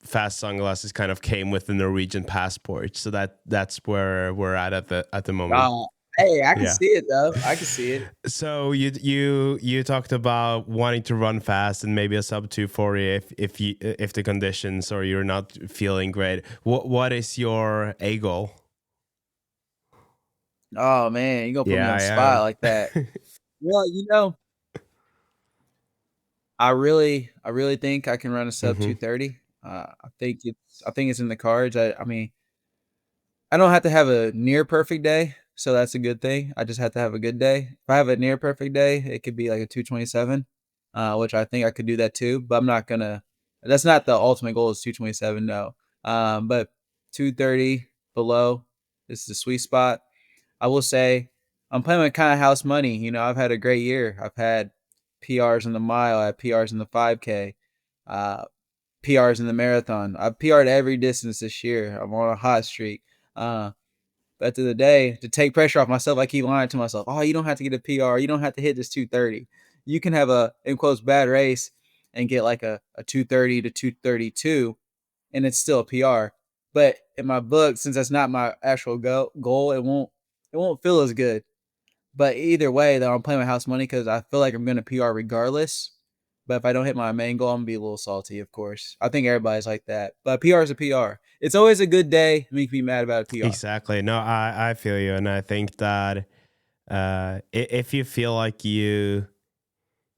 fast sunglasses kind of came with the Norwegian passport. So that's where we're at the moment. Uh, hey, I can Yeah. see it though. I can see it. So you talked about wanting to run fast and maybe a sub 240 if the conditions, or you're not feeling great. What is your A goal? Oh man, you gonna put me Yeah, on I spot like that? am. Well, I really think I can run a sub Mm-hmm. 230. I think it's in the cards. I mean, I don't have to have a near perfect day, so that's a good thing. I just have to have a good day. If I have a near perfect day, it could be like a 227, which I think I could do that too. But I'm not gonna. That's not the ultimate goal. Is 227? No. But 230 below is the sweet spot. I will say I'm playing with kind of house money. I've had a great year. I've had PRs in the mile. I had PRs in the 5K. Uh, PRs in the marathon. I've PR'd every distance this year. I'm on a hot streak. Uh, but at the end of the day, to take pressure off myself, I keep lying to myself. Oh, you don't have to get a PR. You don't have to hit this 230. You can have a, in quotes, bad race and get like a 230 to 232, and it's still a PR. But in my book, since that's not my actual goal, it won't feel as good. But either way, though, I'm playing with house money because I feel like I'm going to PR regardless. But if I don't hit my main goal, I'm going to be a little salty, of course. I think everybody's like that. But PR is a PR. It's always a good day. You can be mad about a PR. Exactly. No, I feel you, and I think that if you feel like you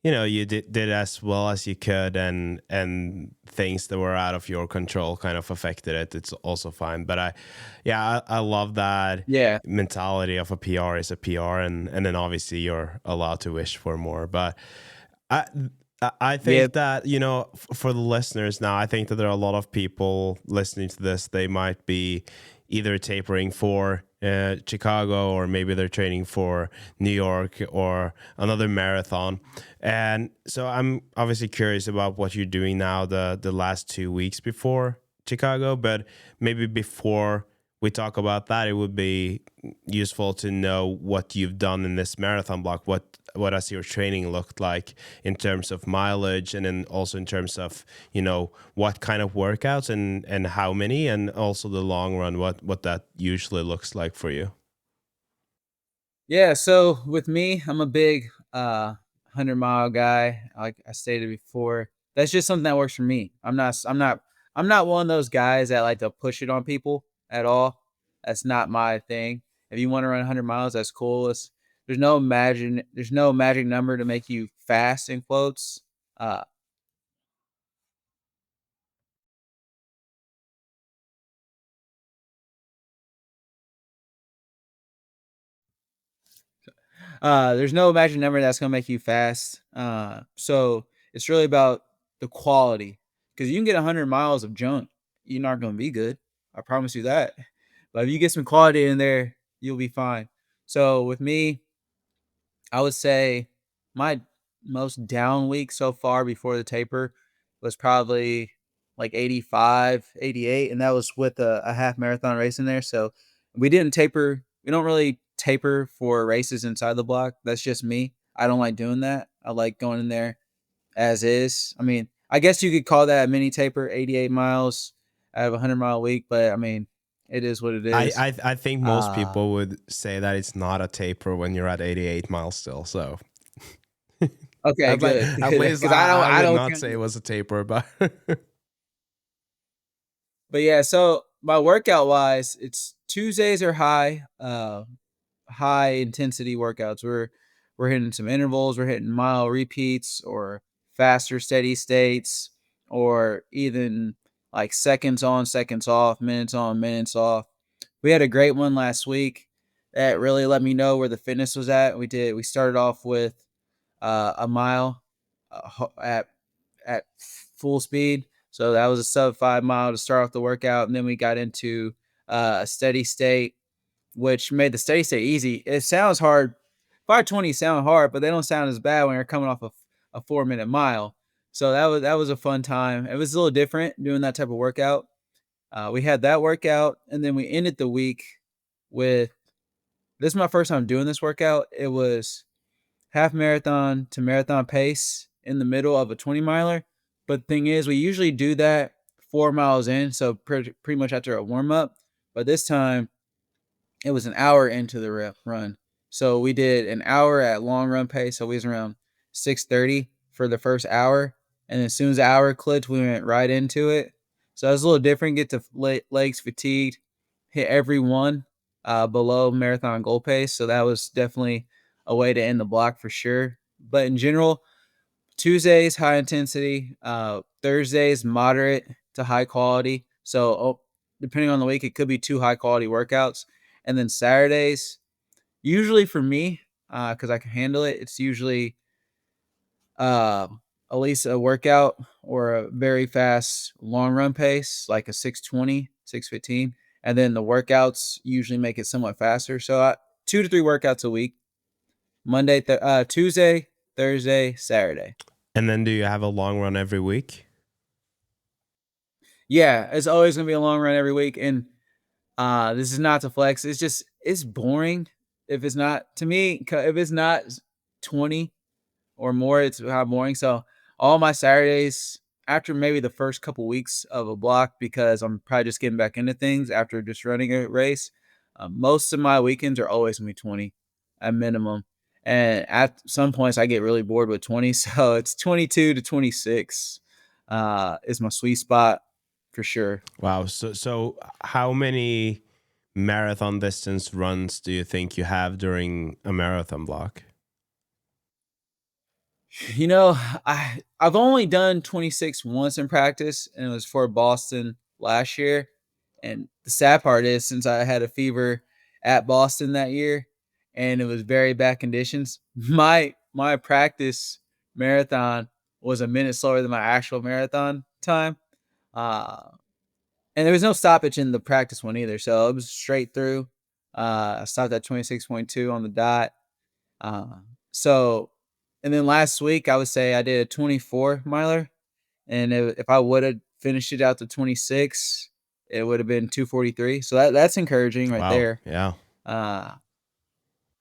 did as well as you could, and things that were out of your control kind of affected it, it's also fine. But I love that Yeah. mentality of a PR is a PR, and then obviously you're allowed to wish for more. But I I Yeah. think that, for the listeners now, I think that there are a lot of people listening to this. They might be either tapering for Chicago, or maybe they're training for New York or another marathon. And so I'm obviously curious about what you're doing now, the last 2 weeks before Chicago. But maybe before we talk about that, it would be useful to know what you've done in this marathon block. What has your training looked like in terms of mileage, and then also in terms of what kind of workouts and how many, and also the long run, what that usually looks like for you. Yeah. So with me, I'm a big 100-mile guy. Like I stated before, that's just something that works for me. I'm not one of those guys that like to push it on people at all. That's not my thing. If you want to run 100 miles, that's cool. There's no magic number to make you fast in quotes. Uh, there's no magic number that's gonna make you fast. So it's really about the quality, because you can get 100 miles of junk, you're not gonna be good. I promise you that. But if you get some quality in there, you'll be fine. So with me, I would say my most down week so far before the taper was probably like 85, 88, and that was with a half marathon race in there. So we didn't taper. We don't really taper for races inside the block. That's just me. I don't like doing that. I like going in there as is. I mean, I guess you could call that a mini taper, 88 miles out of a 100-mile week, but I mean, it is what it I, is. I I think most Uh, people would say that it's not a taper when you're at 88 miles still. So okay, at, like, good, at good, least because I don't, I I would don't not count. say it was a taper, but But yeah, so my workout wise, it's Tuesdays are high intensity workouts. We're hitting some intervals, we're hitting mile repeats or faster steady states, or even like seconds on, seconds off, minutes on, minutes off. We had a great one last week that really let me know where the fitness was at. We started off with a mile at full speed. So that was a sub 5 mile to start off the workout, and then we got into a steady state, which made the steady state easy. It sounds hard. 520 sound hard, but they don't sound as bad when you're coming off a 4 minute mile. So that was a fun time. It was a little different doing that type of workout. We had that workout, and then we ended the week with, this is my first time doing this workout. It was half marathon to marathon pace in the middle of a 20 miler. But the thing is, we usually do that 4 miles in, so pretty much after a warm up. But this time, it was an hour into the run. So we did an hour at long run pace. So we was around 6:30 for the first hour. And as soon as the hour clicked, we went right into it. So it was a little different. Get to legs fatigued, hit every one below marathon goal pace. So that was definitely a way to end the block for sure. But in general, Tuesdays high intensity, Thursdays moderate to high quality. So depending on the week, it could be 2 high quality workouts, and then Saturdays, usually for me, because I can handle it, it's usually uh, at least a workout or a very fast long run pace, like a 6:20, 6:15, and then the workouts usually make it somewhat faster. So 2 to 3 workouts a week, Tuesday, Thursday, Saturday. And then do you have a long run every week? Yeah, it's always gonna be a long run every week, and this is not to flex. It's just it's boring if it's not to me. If it's not 20 or more, it's how boring. So all my Saturdays after maybe the first couple weeks of a block, because I'm probably just getting back into things after just running a race. Most of my weekends are always gonna be 20 at minimum, and at some points I get really bored with 20. So it's 22 to 26 is my sweet spot for sure. Wow. So how many marathon distance runs do you think you have during a marathon block? You know, I've only done 26 once in practice, and it was for Boston last year. And the sad part is, since I had a fever at Boston that year, and it was very bad conditions, my practice marathon was a minute slower than my actual marathon time. Uh, and there was no stoppage in the practice one either, so it was straight through. I stopped at 26.2 on the dot. Uh, so, and then last week I would say I did a 24 miler, and if I would have finished it out to 26, it would have been 2:43. So that's encouraging right Wow. there. Yeah. Uh,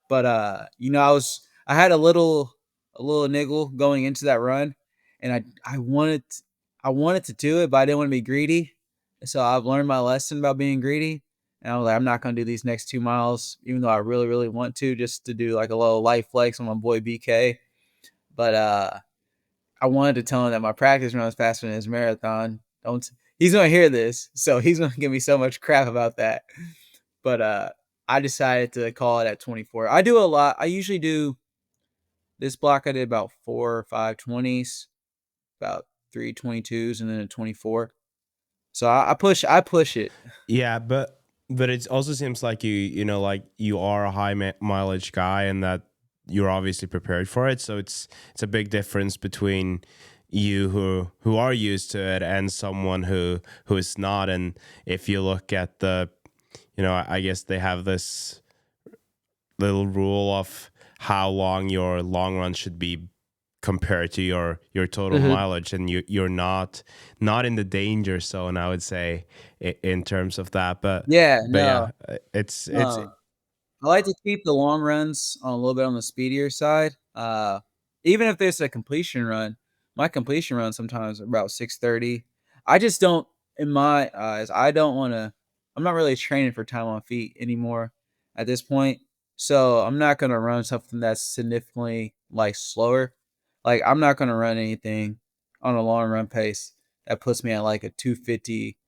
but you know, I had a little niggle going into that run, and I wanted to do it, but I didn't want to be greedy. So I've learned my lesson about being greedy. And I was like, I'm not gonna do these next 2 miles, even though I really, really want to, just to do like a little light flex on my boy BK. But I wanted to tell him that my practice run was faster than his marathon. Don't He's gonna hear this, so he's gonna give me so much crap about that. But I decided to call it at 24. I do a lot. I usually do this block. I did about 4 or 5 20s, about 3 22s, and then a 24. So I push it. Yeah, but it also seems like you know like you are a high mileage guy and that you're obviously prepared for it. So it's a big difference between you who are used to it and someone who is not. And if you look at the, you know, I guess they have this little rule of how long your long run should be compared to your total Mhm. mileage, and you're not in the danger zone, I would say, in terms of that. Yeah, But yeah, no. it's Uh, I like to keep the long runs on a little bit on the speedier side. Even if there's a completion run, my completion run sometimes are about 6:30. I just don't, in my eyes, I don't want to. I'm not really training for time on feet anymore at this point, so I'm not gonna run something that's significantly like slower. Like I'm not gonna run anything on a long run pace that puts me at like a 250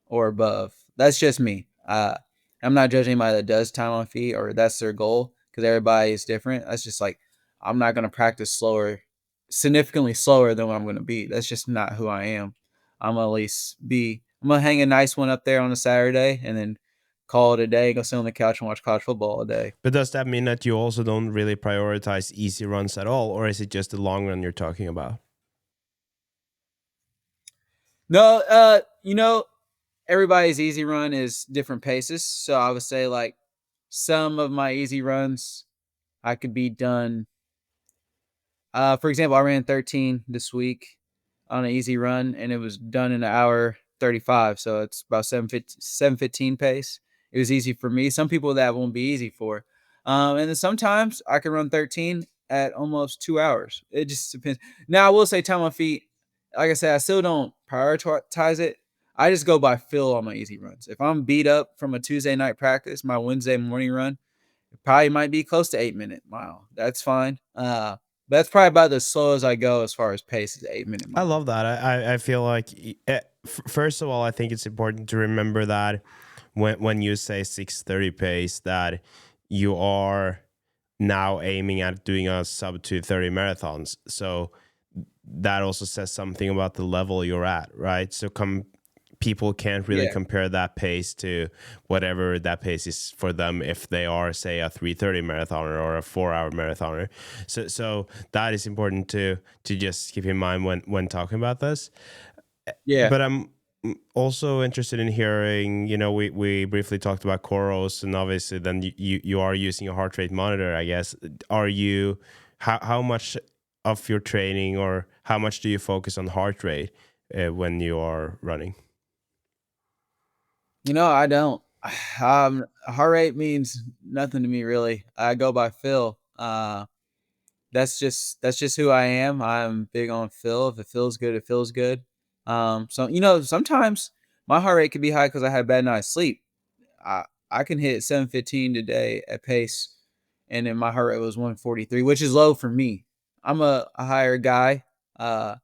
or above. That's just me. I'm not judging anybody that does time on feet or that's their goal, because everybody is different. That's just like I'm not gonna practice slower, significantly slower than what I'm gonna be. That's just not who I am. I'm gonna at least be. I'm gonna hang a nice one up there on a Saturday and then call it a day. Go sit on the couch and watch college football all day. But does that mean that you also don't really prioritize easy runs at all, or is it just the long run you're talking about? No, you know, everybody's easy run is different paces. So I would say like some of my easy runs I could be done. For example, I ran 13 this week on an easy run, and it was done in an hour 35. So it's about 7:15 pace. It was easy for me. Some people that won't be easy for. And then sometimes I can run 13 at almost 2 hours. It just depends. Now I will say time on feet. Like I said, I still don't prioritize it. I just go by feel on my easy runs. If I'm beat up from a Tuesday night practice, my Wednesday morning run, probably might be close to 8 minute mile. That's fine. But that's probably about as slow as I go as far as pace is 8 minute I mile. love that. I feel like first of all, I think it's important to remember that when you say 6:30 pace, that you are now aiming at doing a sub 2:30 marathons. So that also says something about the level you're at, right? So people can't really Yeah. compare that pace to whatever that pace is for them if they are, say, a 3:30 marathoner or a 4-hour marathoner. So that is important to just keep in mind when talking about this. Yeah. But I'm also interested in hearing, we briefly talked about Coros, and obviously then you are using a heart rate monitor, I guess. Are you, how much of your training, or how much do you focus on heart rate when you are running? I don't. Heart rate means nothing to me really. I go by feel. That's just who I am. I'm big on feel. If it feels good, it feels good. So sometimes my heart rate could be high because I had a bad night's sleep. I can hit 715 today at pace, and then my heart rate was 143, which is low for me. I'm a higher guy. Uh,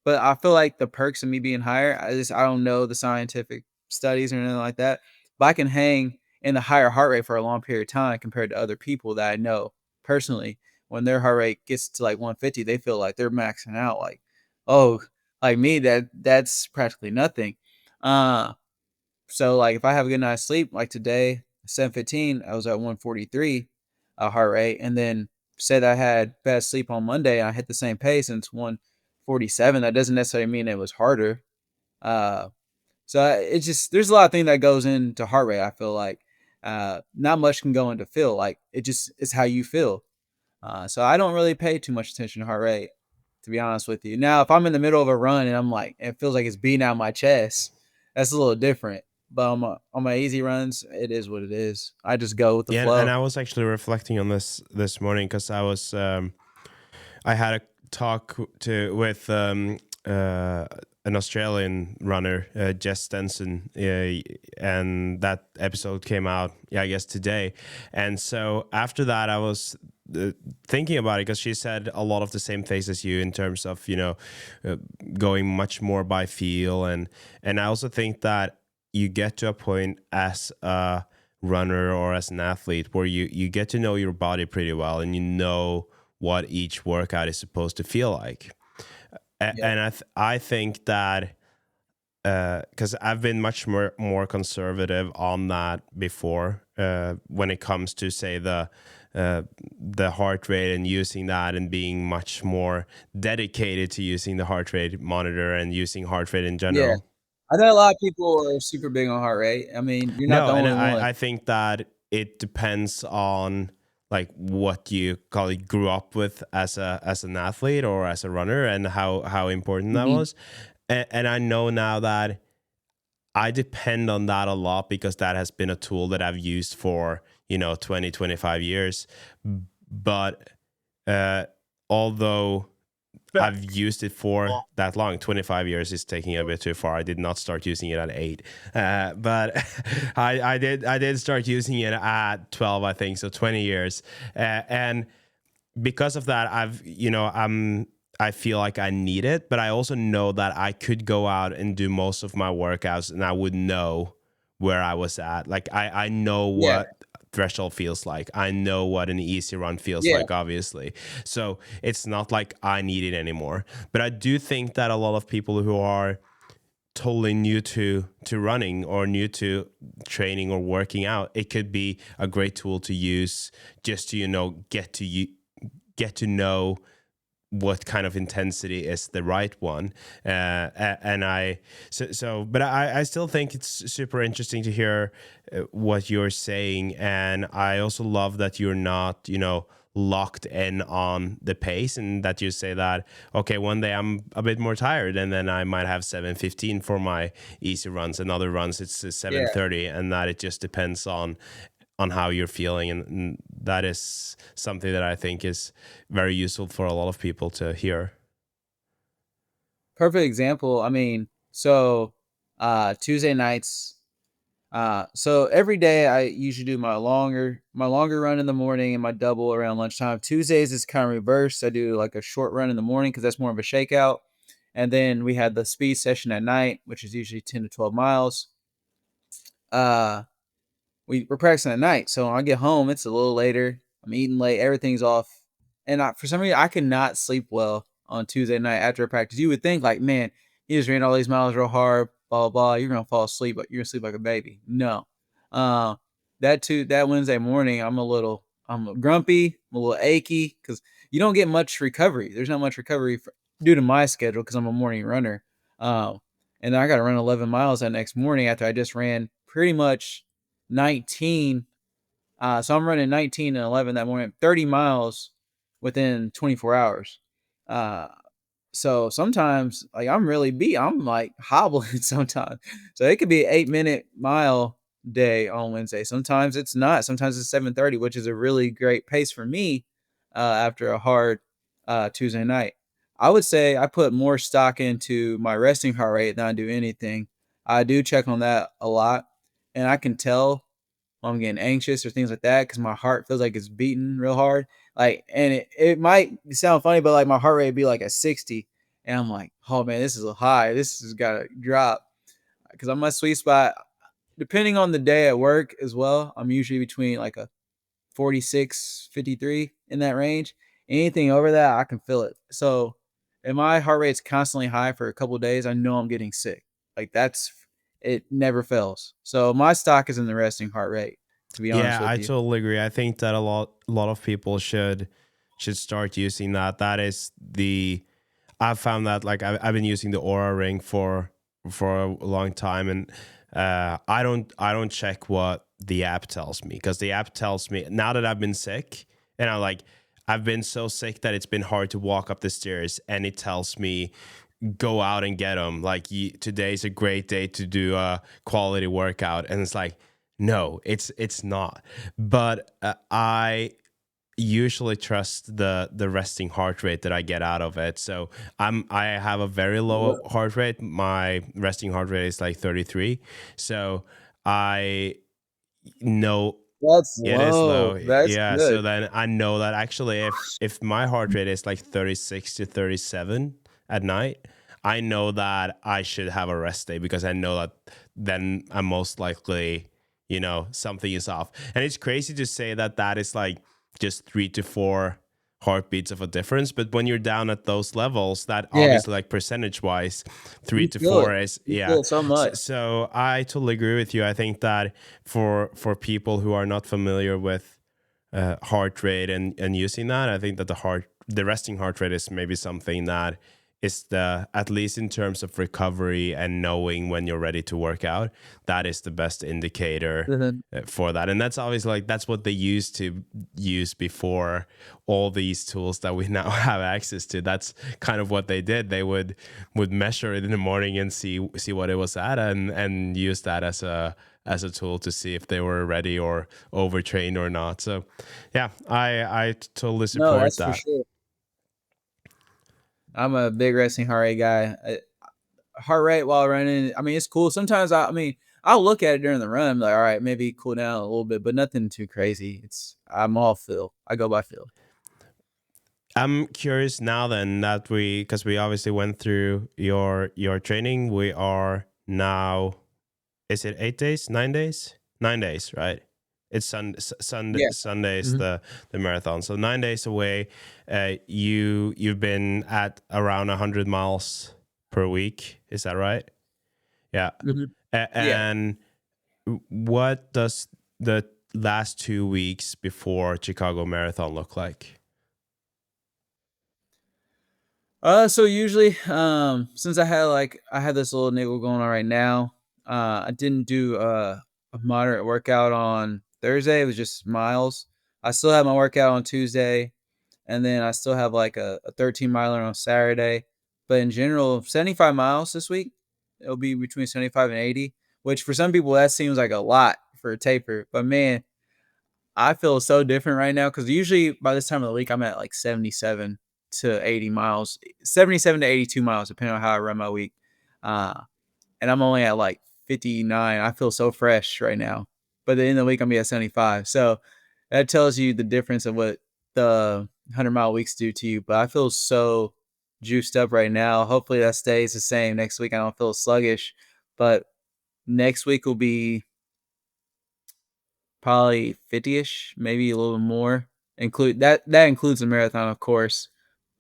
but I feel like the perks of me being higher, I don't know the scientific studies or anything like that, but I can hang in a higher heart rate for a long period of time compared to other people that I know personally. When their heart rate gets to like 150, they feel like they're maxing out. Like, oh, like me, that's practically nothing. Uh, so like if I have a good night's sleep, like today, 7:15, I was at 143 heart rate, and then said I had bad sleep on Monday, and I hit the same pace, and it's 147. That doesn't necessarily mean it was harder. Uh, it's just there's a lot of things that goes into heart rate. I feel like not much can go into feel. Like it just is how you feel. So I don't really pay too much attention to heart rate, to be honest with you. Now, if I'm in the middle of a run and I'm like, it feels like it's beating out my chest, that's a little different. But on my easy runs, it is what it is. I just go with the Yeah, and flow. I was actually reflecting on this morning, because I had a talk with an Australian runner, Jess Stenson, and that episode came out, yeah, I guess today. And so after that, I was thinking about it, because she said a lot of the same things as you in terms of uh, going much more by feel, and I also think that you get to a point as a runner or as an athlete where you get to know your body pretty well, and you know what each workout is supposed to feel like. Yeah. And I think that, because I've been much more conservative on that before, when it comes to, say, the heart rate, and using that, and being much more dedicated to using the heart rate monitor and using heart rate in Yeah. general. I know a lot of people are super big on heart rate. I mean, you're not No, the and only one. I think that it depends on, like, what you call it, grew up with as an athlete or as a runner, and how important that Mhm. was. And I know now that I depend on that a lot, because that has been a tool that I've used for 20, 25 years. But uh although I've used it for that long. 25 years is taking a bit too far. I did not start using it at 8. But I did start using it at 12, I think. So 20 years. And because of that, I feel like I need it, but I also know that I could go out and do most of my workouts, and I would know where I was at. Like, I know Yeah. what threshold feels like. I know what an easy run feels Yeah. like, obviously. So it's not like I need it anymore. But I do think that a lot of people who are totally new to running, or new to training or working out, it could be a great tool to use, just to get to know what kind of intensity is the right one. And but I still think it's super interesting to hear what you're saying. And I also love that you're not locked in on the pace, and that you say that, okay, one day I'm a bit more tired, and then I might have 7:15 for my easy runs, and other runs it's Yeah. 7:30, and that it just depends on how you're feeling. And that is something that I think is very useful for a lot of people to hear. Perfect example. I mean, so Tuesday nights. So every day I usually do my longer run in the morning and my double around lunchtime. Tuesdays is kind of reversed. I do like a short run in the morning because that's more of a shakeout, and then we had the speed session at night, which is usually 10 to 12 miles. Uh, we're practicing at night, so when I get home, it's a little later. I'm eating late, everything's off, and for some reason I cannot sleep well on Tuesday night after practice. You would think like, man, he just ran all these miles real hard, blah blah blah. You're gonna fall asleep, but you're gonna sleep like a baby. No, uh, that Wednesday morning, I'm grumpy, I'm a little achy because you don't get much recovery. There's not much recovery due to my schedule because I'm a morning runner. Um, and then I got to run 11 miles that next morning after I just ran pretty much 19. So I'm running 19 and 11 that morning, 30 miles within 24 hours. Uh, so sometimes like I'm really beat. I'm like hobbling sometimes. So it could be an 8-minute mile day on Wednesday. Sometimes it's not. Sometimes it's 7:30, which is a really great pace for me after a hard Tuesday night. I would say I put more stock into my resting heart rate than I do anything. I do check on that a lot, and I can tell when I'm getting anxious or things like that because my heart feels like it's beating real hard. Like, and it might sound funny, but like my heart rate would be like at 60, and I'm like, oh man, this is a high. This has got to drop because I'm my sweet spot. Depending on the day at work as well, I'm usually between like a 46, 53 in that range. Anything over that, I can feel it. So if my heart rate's constantly high for a couple of days, I know I'm getting sick. Like that's it never fails. So my stock is in the resting heart rate, to be honest Yeah, with I you. totally agree. I think that a lot of people should start using that. That is the I've found that like I've been using the Aura Ring for a long time, and I don't check what the app tells me because the app tells me now that I've been sick, and I've been so sick that it's been hard to walk up the stairs, and it tells me go out and get them. Like today's a great day to do a quality workout, and it's like no, it's not. But I usually trust the resting heart rate that I get out of it. So I have a very low heart rate. My resting heart rate is like 33. So I know That's it is low. low. That's Yeah. So good. then I know that actually if my heart rate is like 36 to 37 at night, I know that I should have a rest day because I know that then I'm most likely, something is off. And it's crazy to say that that is like just 3 to 4 heartbeats of a difference. But when you're down at those levels, that Yeah, obviously like percentage wise, three you to feel it. four is You feel yeah. it so So, much. so I totally agree with you. I think that for people who are not familiar with heart rate and using that, I think that the resting heart rate is maybe something that is the at least in terms of recovery and knowing when you're ready to work out, that is the best indicator Mhm. for that. And that's obviously like that's what they used to use before all these tools that we now have access to. That's kind of what they did. They would measure it in the morning and see what it was at, and use that as a tool to see if they were ready or overtrained or not. So yeah, I totally No, support that's for that. sure. I'm a big resting heart rate guy. Heart rate while running, I mean, it's cool. Sometimes I mean, I'll look at it during the run, I'm like, all right, maybe cool down a little bit, but nothing too crazy. I'm all feel. I go by feel. I'm curious now then that because we obviously went through your training. We are now, is it 8 days, 9 days, 9 days, right? It's Yeah. Sunday's Mhm. the marathon. So 9 days away. You've been at around 100 miles per week. Is that right? Yeah. Mhm. Yeah. And what does the last 2 weeks before Chicago Marathon look like? So usually, since I had this little niggle going on right now, I didn't do a moderate workout on Thursday. It was just miles. I still have my workout on Tuesday, and then I still have like a 13 miler on Saturday. But in general, 75 miles this week. It'll be between 75 and 80, which for some people that seems like a lot for a taper. But man, I feel so different right now because usually by this time of the week I'm at like 77 to 80 miles, 77 to 82 miles, depending on how I run my week. Uh, and I'm only at like 59. I feel so fresh right now. But at the end of the week, I'm gonna be at 75. So that tells you the difference of what the 100-mile weeks do to you. But I feel so juiced up right now. Hopefully that stays the same next week. I don't feel sluggish. But next week will be probably 50ish, maybe a little more. Include that includes the marathon, of course.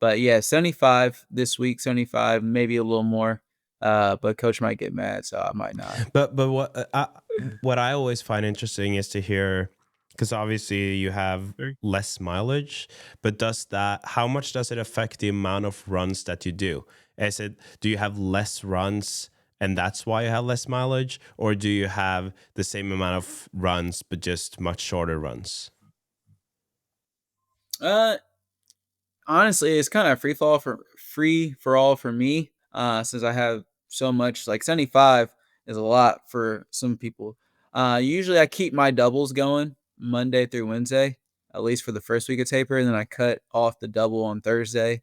But yeah, 75 this week, 75, maybe a little more. But coach might get mad, so I might not. But what I always find interesting is to hear, because obviously you have less mileage, but does that, how much does it affect the amount of runs that you do? Is it, do you have less runs and that's why you have less mileage, or do you have the same amount of runs but just much shorter runs? Uh, Honestly, it's kind of free for all for me. Since I have so much, like 75 is a lot for some people. Usually I keep my doubles going Monday through Wednesday, at least for the first week of taper, and then I cut off the double on Thursday,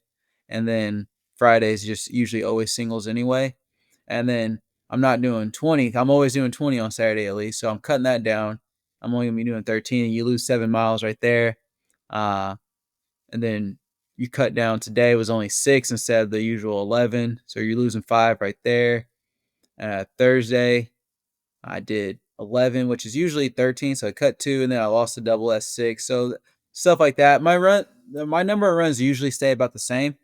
and then Fridays just usually always singles anyway. And then I'm not doing 20. I'm always doing 20 on Saturday at least, so I'm cutting that down. I'm only gonna be doing 13, and you lose 7 miles right there. Uh, and then you cut down today was only 6 instead of the usual 11, so you're losing 5 right there. Thursday I did 11, which is usually 13, so I cut 2, and then I lost the double S6. So stuff like that. My number of runs usually stay about the same.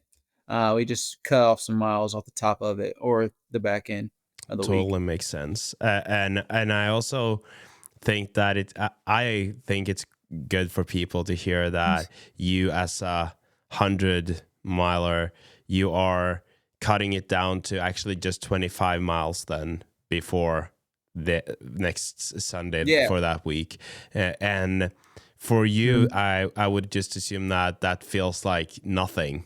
We just cut off some miles off the top of it or the back end of the week. Totally makes sense. And I also think that I think it's good for people to hear that you, as a 100 miler, you are cutting it down to actually just 25 miles then before the next Sunday Yeah. for that week. And for you, I would just assume that that feels like nothing.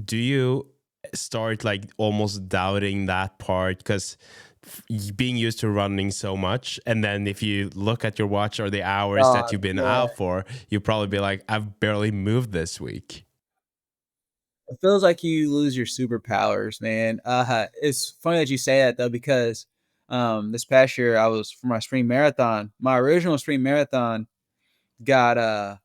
Do you start like almost doubting that part, because being used to running so much, and then if you look at your watch or the hours that you've been Yeah. out for, you probably be like, I've barely moved this week. It feels like you lose your superpowers, man. It's funny that you say that though, because this past year I was for my spring marathon. My original spring marathon got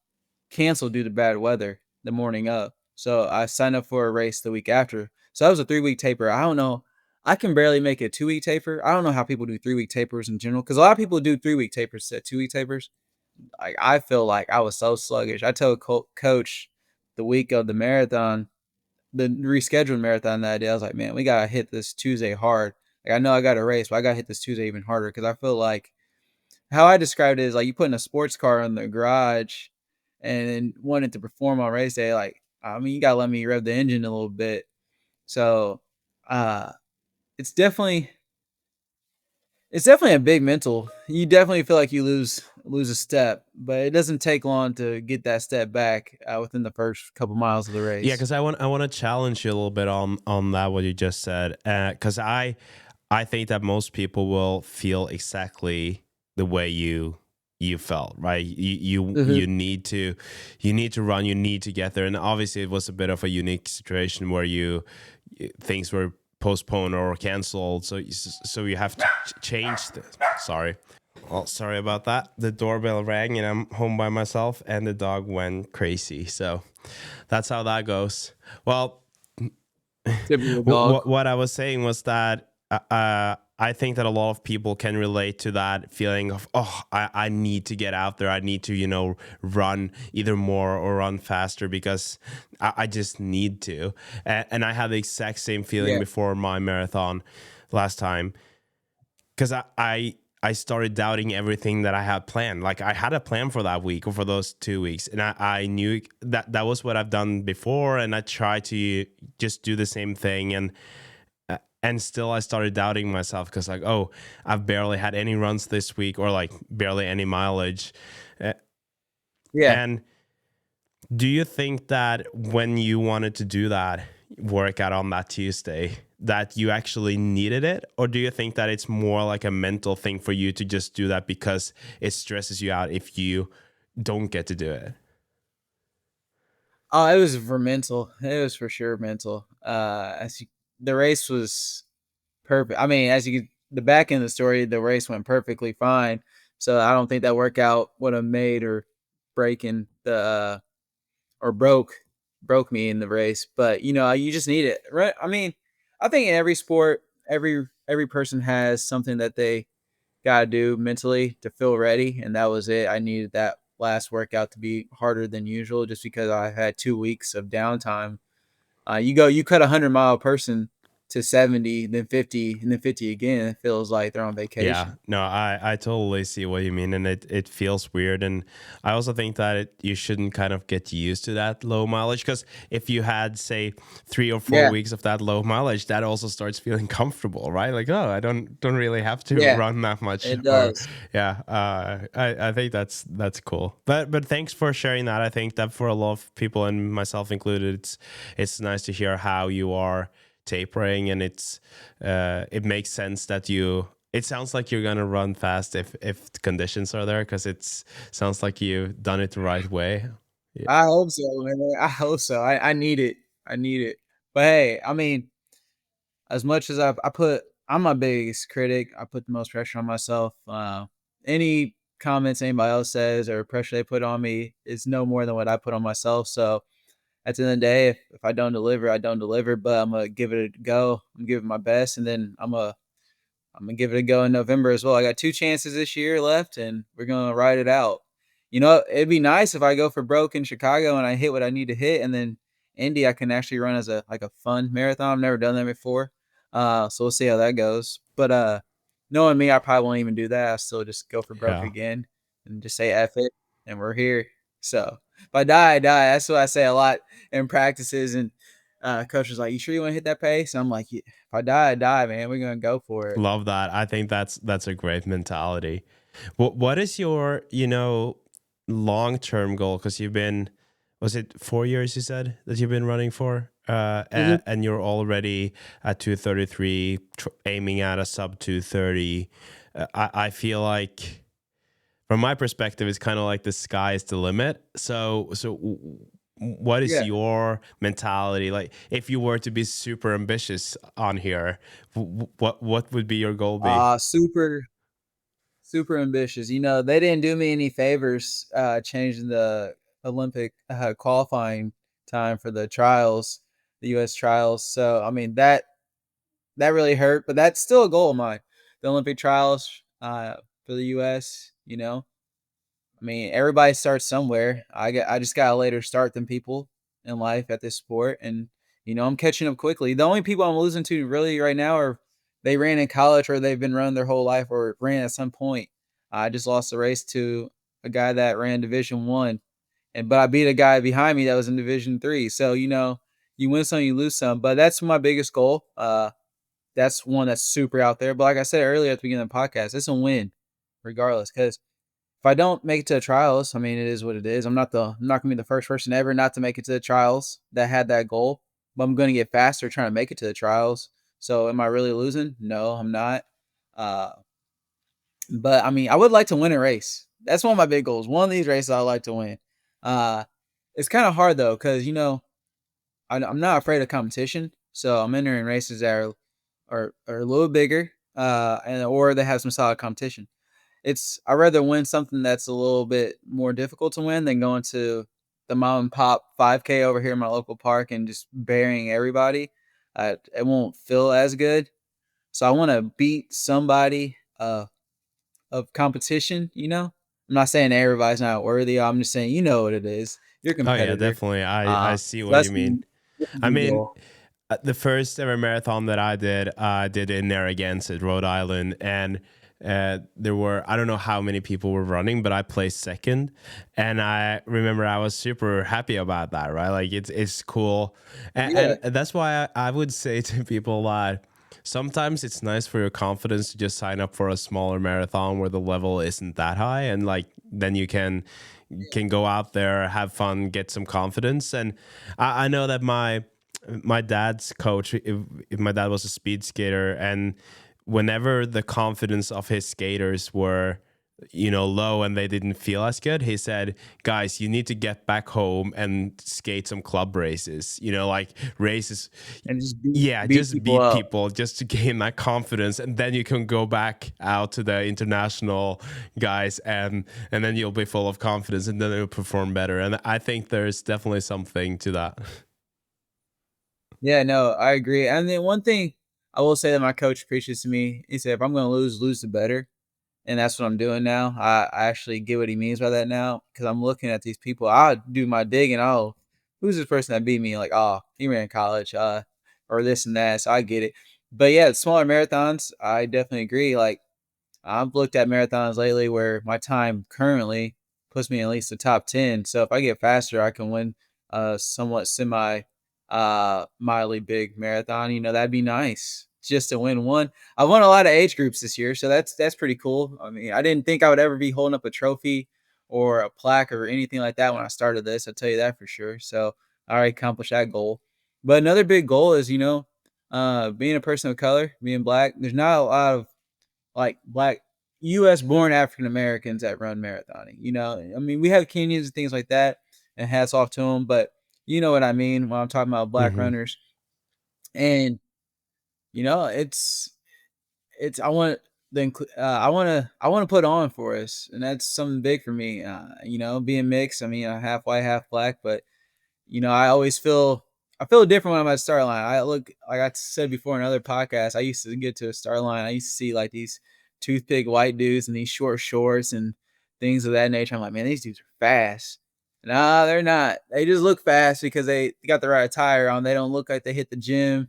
canceled due to bad weather the morning of. So I signed up for a race the week after. So that was a 3 week taper. I don't know. I can barely make a 2 week taper. I don't know how people do 3 week tapers in general, because a lot of people do 3 week tapers instead of 2 week tapers. Like I feel like I was so sluggish. I told coach the week of the marathon, the rescheduled marathon that day, I was like, man, we gotta hit this Tuesday hard. Like I know I got a race, but I gotta hit this Tuesday even harder, because I feel like how I described it is like you putting a sports car in the garage and then wanting to perform on race day. Like, I mean, you gotta let me rev the engine a little bit. So uh it's definitely it's definitely a big mental. You definitely feel like you lose a step, but it doesn't take long to get that step back within the first couple miles of the Yeah, race. because I want to challenge you a little bit on that what you just said, because I think that most people will feel exactly the way you felt, right? You need to run, you need to get there, and obviously it was a bit of a unique situation where things were postponed or canceled, so you have to change this. Sorry. Well, sorry about that. The doorbell rang and I'm home by myself, and the dog went crazy. So that's how that goes. Well, Typical dog. what I was saying was that I think that a lot of people can relate to that feeling of, oh, I need to get out there. I need to, run either more or run faster, because I just need to. And I had the exact same feeling Yeah. before my marathon last time, because I started doubting everything that I had planned. Like I had a plan for that week or for those 2 weeks, and I knew that that was what I've done before, and I tried to just do the same thing, and still I started doubting myself, because like, oh, I've barely had any runs this week, or like barely any mileage. Uh, Yeah. and do you think that when you wanted to do that workout on that Tuesday, that you actually needed it? Or do you think that it's more like a mental thing for you to just do that because it stresses you out if you don't get to do it? Oh, it was for mental. It was for sure mental. The race was perfect. I mean, the back end of the story, the race went perfectly fine. So I don't think that workout would have made or breaking the or broke me in the race. But you just need it, right? I mean, I think in every sport, every person has something that they gotta do mentally to feel ready, and that was it. I needed that last workout to be harder than usual, just because I had 2 weeks of downtime You cut 100-mile person to 70, then 50, and then 50 again. It feels like they're on Yeah, vacation. no, I totally see what you mean, and it feels weird, and I also think that you shouldn't kind of get used to that low mileage, because if you had, say, 3 or 4 weeks of that low mileage, that also starts feeling comfortable, right? Like, oh, I don't really have to Yeah, run that much, it or does. yeah, I think that's cool, but thanks for sharing that. I think that for a lot of people, and myself included, it's nice to hear how you are tapering, and it makes sense that you it sounds like you're gonna run fast if the conditions are there, because it sounds like you've done it the right way. Yeah. I hope so, man. I hope so. I need it. I need it. But hey, I mean, as much as I'm my biggest critic. I put the most pressure on myself. Any comments anybody else says or pressure they put on me is no more than what I put on myself. So at the end of the day, if I don't deliver, I don't deliver. But I'm gonna give it a go. I'm giving my best, and then I'm gonna give it a go in November as well. I got 2 chances this year left, and we're gonna ride it out. It'd be nice if I go for broke in Chicago and I hit what I need to hit, and then Indy I can actually run as a fun marathon. I've never done that before, so we'll see how that goes. But knowing me, I probably won't even do that. I still just go for broke Yeah. again and just say F it, and we're here. So if I die, I die. That's what I say a lot in practices, and coach was like, "You sure you want to hit that pace?" And I'm like, "Yeah, if I die, I die, man. We're gonna go for it." Love that. I think that's a great mentality. What is your, long term goal? Because you've been, was it 4 years you said that you've been running for? Mhm. And you're already at 233, aiming at a sub 230. I feel like, from my perspective, it's kind of like the sky is the limit. What is Yeah. your mentality? Like, if you were to be super ambitious on here, what would be your goal be? Super, super ambitious. They didn't do me any favors changing the Olympic qualifying time for the trials, the U.S. trials. So I mean that really hurt, but that's still a goal of mine. The Olympic trials for the U.S. I mean, everybody starts somewhere. I just got a later start than people in life at this sport, and I'm catching up quickly. The only people I'm losing to really right now are they ran in college or they've been running their whole life or ran at some point. I just lost the race to a guy that ran Division 1, but I beat a guy behind me that was in Division 3. So you win some, you lose some. But that's my biggest goal. That's one that's super out there. But like I said earlier at the beginning of the podcast, it's a win regardless because if I don't make it to the trials, I mean, it is what it is. I'm not gonna be the first person ever not to make it to the trials that had that goal, but I'm gonna get faster trying to make it to the trials. So am I really losing? No, I'm not. Uh, but I mean, I would like to win a race. That's one of my big goals. One of these races I would like to win. Uh, it's kind of hard though, because I'm not afraid of competition. So I'm entering races that are a little bigger, or they have some solid competition. I'd rather win something that's a little bit more difficult to win than going to the mom and pop 5K over here in my local park and just burying everybody. It won't feel as good. So I want to beat somebody of competition. I'm not saying everybody's not worthy. I'm just saying what it is. You're a Oh yeah, competitor. definitely. I see So what you mean. that's I my mean, goal. the first ever marathon that I did in Narragansett, Rhode Island, and there were, I don't know how many people were running, but I placed second, and I remember I was super happy about that. Right, like it's cool, Yeah, and that's why I would say to people that sometimes it's nice for your confidence to just sign up for a smaller marathon where the level isn't that high, and like then you can go out there, have fun, get some confidence. And I know that my dad's coach, if my dad was a speed skater, and whenever the confidence of his skaters were low and they didn't feel as good, he said, guys, you need to get back home and skate some club races, like races. and just beat Yeah, beat just people beat up. people just to gain that confidence, and then you can go back out to the international guys, and then you'll be full of confidence, and then you'll perform better. And I think there's definitely something to that. Yeah, no, I agree. And then one thing I will say that my coach preaches to me, he said, if I'm going to lose, lose the better. And that's what I'm doing now. I actually get what he means by that now because I'm looking at these people. I'll do my dig and who's this person that beat me? Like, oh, he ran college, or this and that. So I get it. But yeah, smaller marathons, I definitely agree. Like, I've looked at marathons lately where my time currently puts me at least the top 10. So if I get faster, I can win a somewhat semi mildly big marathon. That'd be nice just to win one. I won a lot of age groups this year, so that's pretty cool. I mean, I didn't think I would ever be holding up a trophy or a plaque or anything like that when I started this. I'll tell you that for sure. So I already accomplished that goal. But another big goal is, being a person of color, being black. There's not a lot of like black U.S. born African Americans that run marathoning. I mean, we have Kenyans and things like that, and hats off to them. But you know what I mean when I'm talking about black Hmm. runners. And it's I want to put on for us, and that's something big for me. Being mixed. I mean, half white, half black, but I feel different when I'm at the start line. I look like I said before in other podcasts. I used to get to a start line. I used to see like these toothpick white dudes and these short shorts and things of that nature. I'm like, man, these dudes are fast. Nah, they're not. They just look fast because they got the right attire on. They don't look like they hit the gym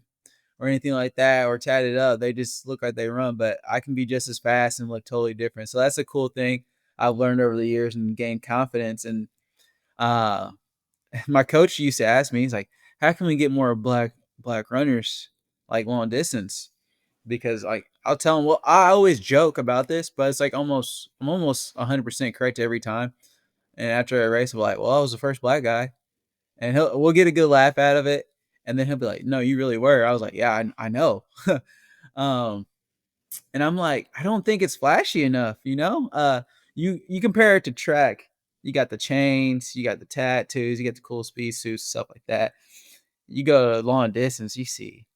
or anything like that or tatted up. They just look like they run. But I can be just as fast and look totally different. So that's a cool thing I've learned over the years and gained confidence. And uh my coach used to ask me, he's like, "How can we get more black runners like long distance?" Because like I'll tell him, well, I always joke about this, but it's like I'm almost 100% correct every time. And after a race, I'm like, "Well, I was the first black guy," and we'll get a good laugh out of it. And then he'll be like, "No, you really were." I was like, "Yeah, I know." um, and I'm like, I don't think it's flashy enough, you compare it to track. You got the chains, you got the tattoos, you get the cool speed suits, stuff like that. You go to long distance, you see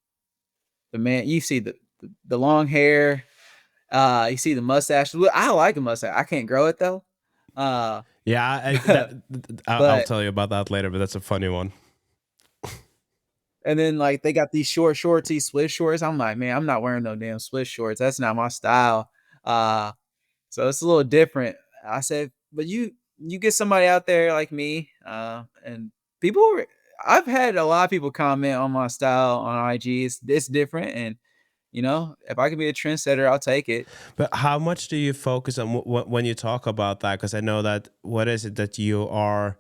the long hair, you see the mustache. I like a mustache. I can't grow it though. Uh, Yeah, I'll but tell you about that later, but that's a funny one. and then like they got these short shorts, these split shorts. I'm like, man, I'm not wearing no damn split shorts. That's not my style. Uh, So it's a little different. I said, but you get somebody out there like me, and I've had a lot of people comment on my style on IG. It's different, and if I can be a trendsetter, I'll take it. But how much do you focus on when you talk about that? Because I know that what is it that you are?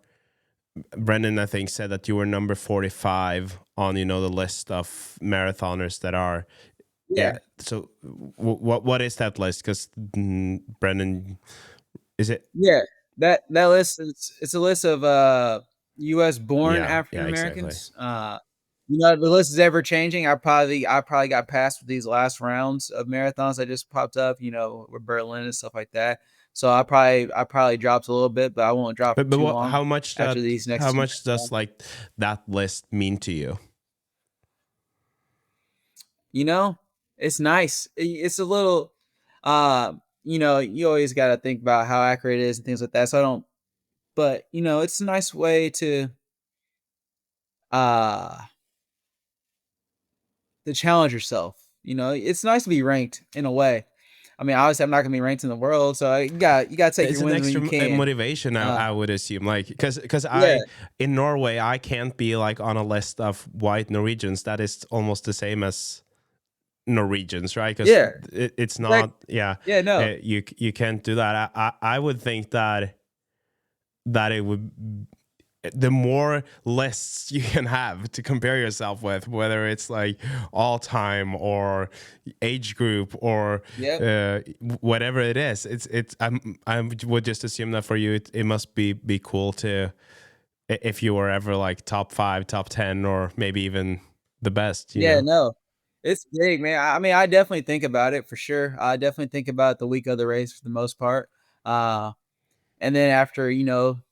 Brendan, I think, said that you were number 45 on the list of marathoners that are. Yeah, Yeah. So what is that list? Because Brendan, is it? yeah. That list is it's a list of U.S. born Yeah. African Yeah. Exactly. Americans. The list is ever changing. I probably got passed with these last rounds of marathons that just popped up. With Berlin and stuff like that. So I probably dropped a little bit, but I won't drop for But too long after these how next two much does marathons. like that list mean to you? You know, it's nice. It's a little, uh, you always got to think about how accurate it is and things like that. So I don't, but it's a nice way uh to challenge yourself. It's nice to be ranked in a way. I mean, obviously, I'm not gonna be ranked in the world, so you got to take It's your an wins when extra you can. motivation, Uh, I would assume, like because yeah, I in Norway I can't be like on a list of white Norwegians. That is almost the same as Norwegians, right? Because yeah, it's exactly. not. Yeah, Yeah, no, you can't do that. I would think that it would, the more lists you can have to compare yourself with, whether it's like all time or age group or yep, whatever it is, I would just assume that for you it must be cool to, if you were ever like top 5, top 10, or maybe even the best, yeah, no, it's big, man. I mean, I definitely think about it for sure. I definitely think about the week of the race for the most part. Uh, And then after,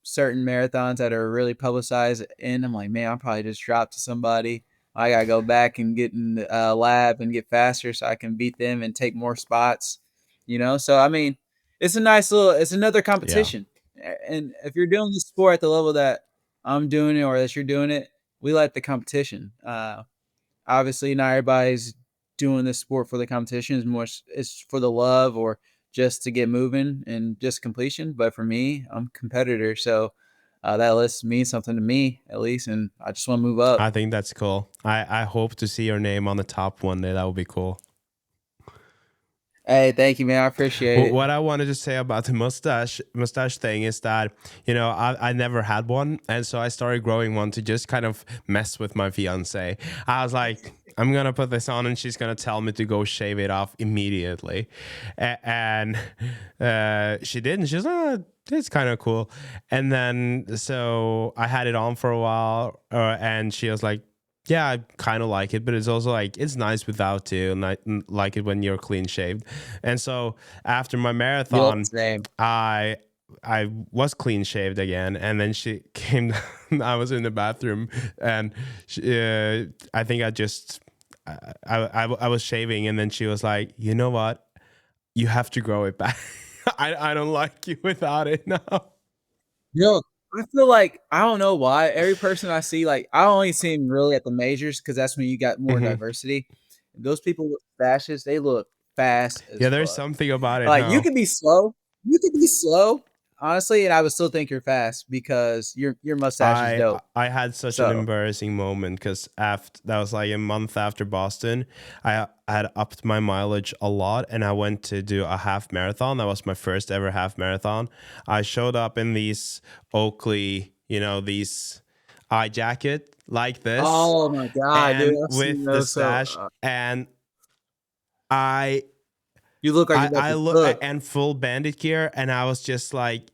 certain marathons that are really publicized and I'm like, man, I'll probably just drop to somebody. I gotta go back and get in the lab and get faster so I can beat them and take more spots. So I mean, it's another Yeah. competition. And if you're doing the sport at the level that I'm doing it or that you're doing it, we like the competition. Obviously, not everybody's doing this sport for the competition. It's for the love or just to get moving and just completion. But for me, I'm a competitor, so That list means something to me at least, and I just want to move up. I think that's cool. I hope to see your name on the top one day. That would be cool. Hey, thank you, man. I appreciate it. What I wanted to say about the mustache thing is that, you know, I never had one, and so I started growing one to just kind of mess with my fiance. I was like, I'm gonna put this on, and she's gonna tell me to go shave it off immediately, and she did, and she's like, oh, it's kind of cool. And then so I had it on for a while, and she was like, yeah, I kind of like it, but it's also like it's nice without too, and I like it when you're clean shaved. And so after my You look the marathon, same. I was clean shaved again, and then she came. I was in the bathroom, and I think I just I was shaving, and then she was like, "You know what? You have to grow it back. I don't like you without it now." Yo, I feel like I don't know why every person I see, like I only see them really at the majors because that's when you got more Hmm. diversity. Those people with fascists, they look fast as Yeah, there's fuck. something about it Like now. you could be slow, honestly, and I would still think you're fast because your mustache is dope. I had such an So, embarrassing moment because after that was like a month after Boston, I had upped my mileage a lot, and I went to do a half marathon. That was my first ever half marathon. I showed up in these Oakley, you know, these eye jacket like this, oh my god, dude, and I've seen with the those. So stash, and I you look like you're about I to look cook. and full bandit gear, and I was just like,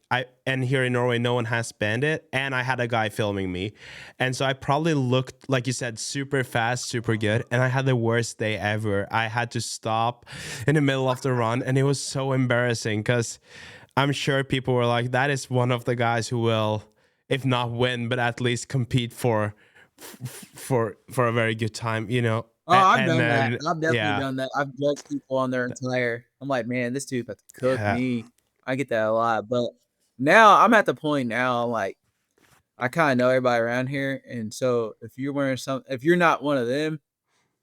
and here in Norway no one has bandit, and I had a guy filming me, and so I probably looked like you said super fast, super good, and I had the worst day ever. I had to stop in the middle of the run, and it was so embarrassing because I'm sure people were like, that is one of the guys who will, if not win, but at least compete for a very good time, you know. Oh, I've And done that. then I've definitely yeah, done that. I've judged people on their entire. I'm like, man, this dude about to cook yeah. me. I get that a lot, but now I'm at the point now. Like, I kind of know everybody around here, and so if you're not one of them,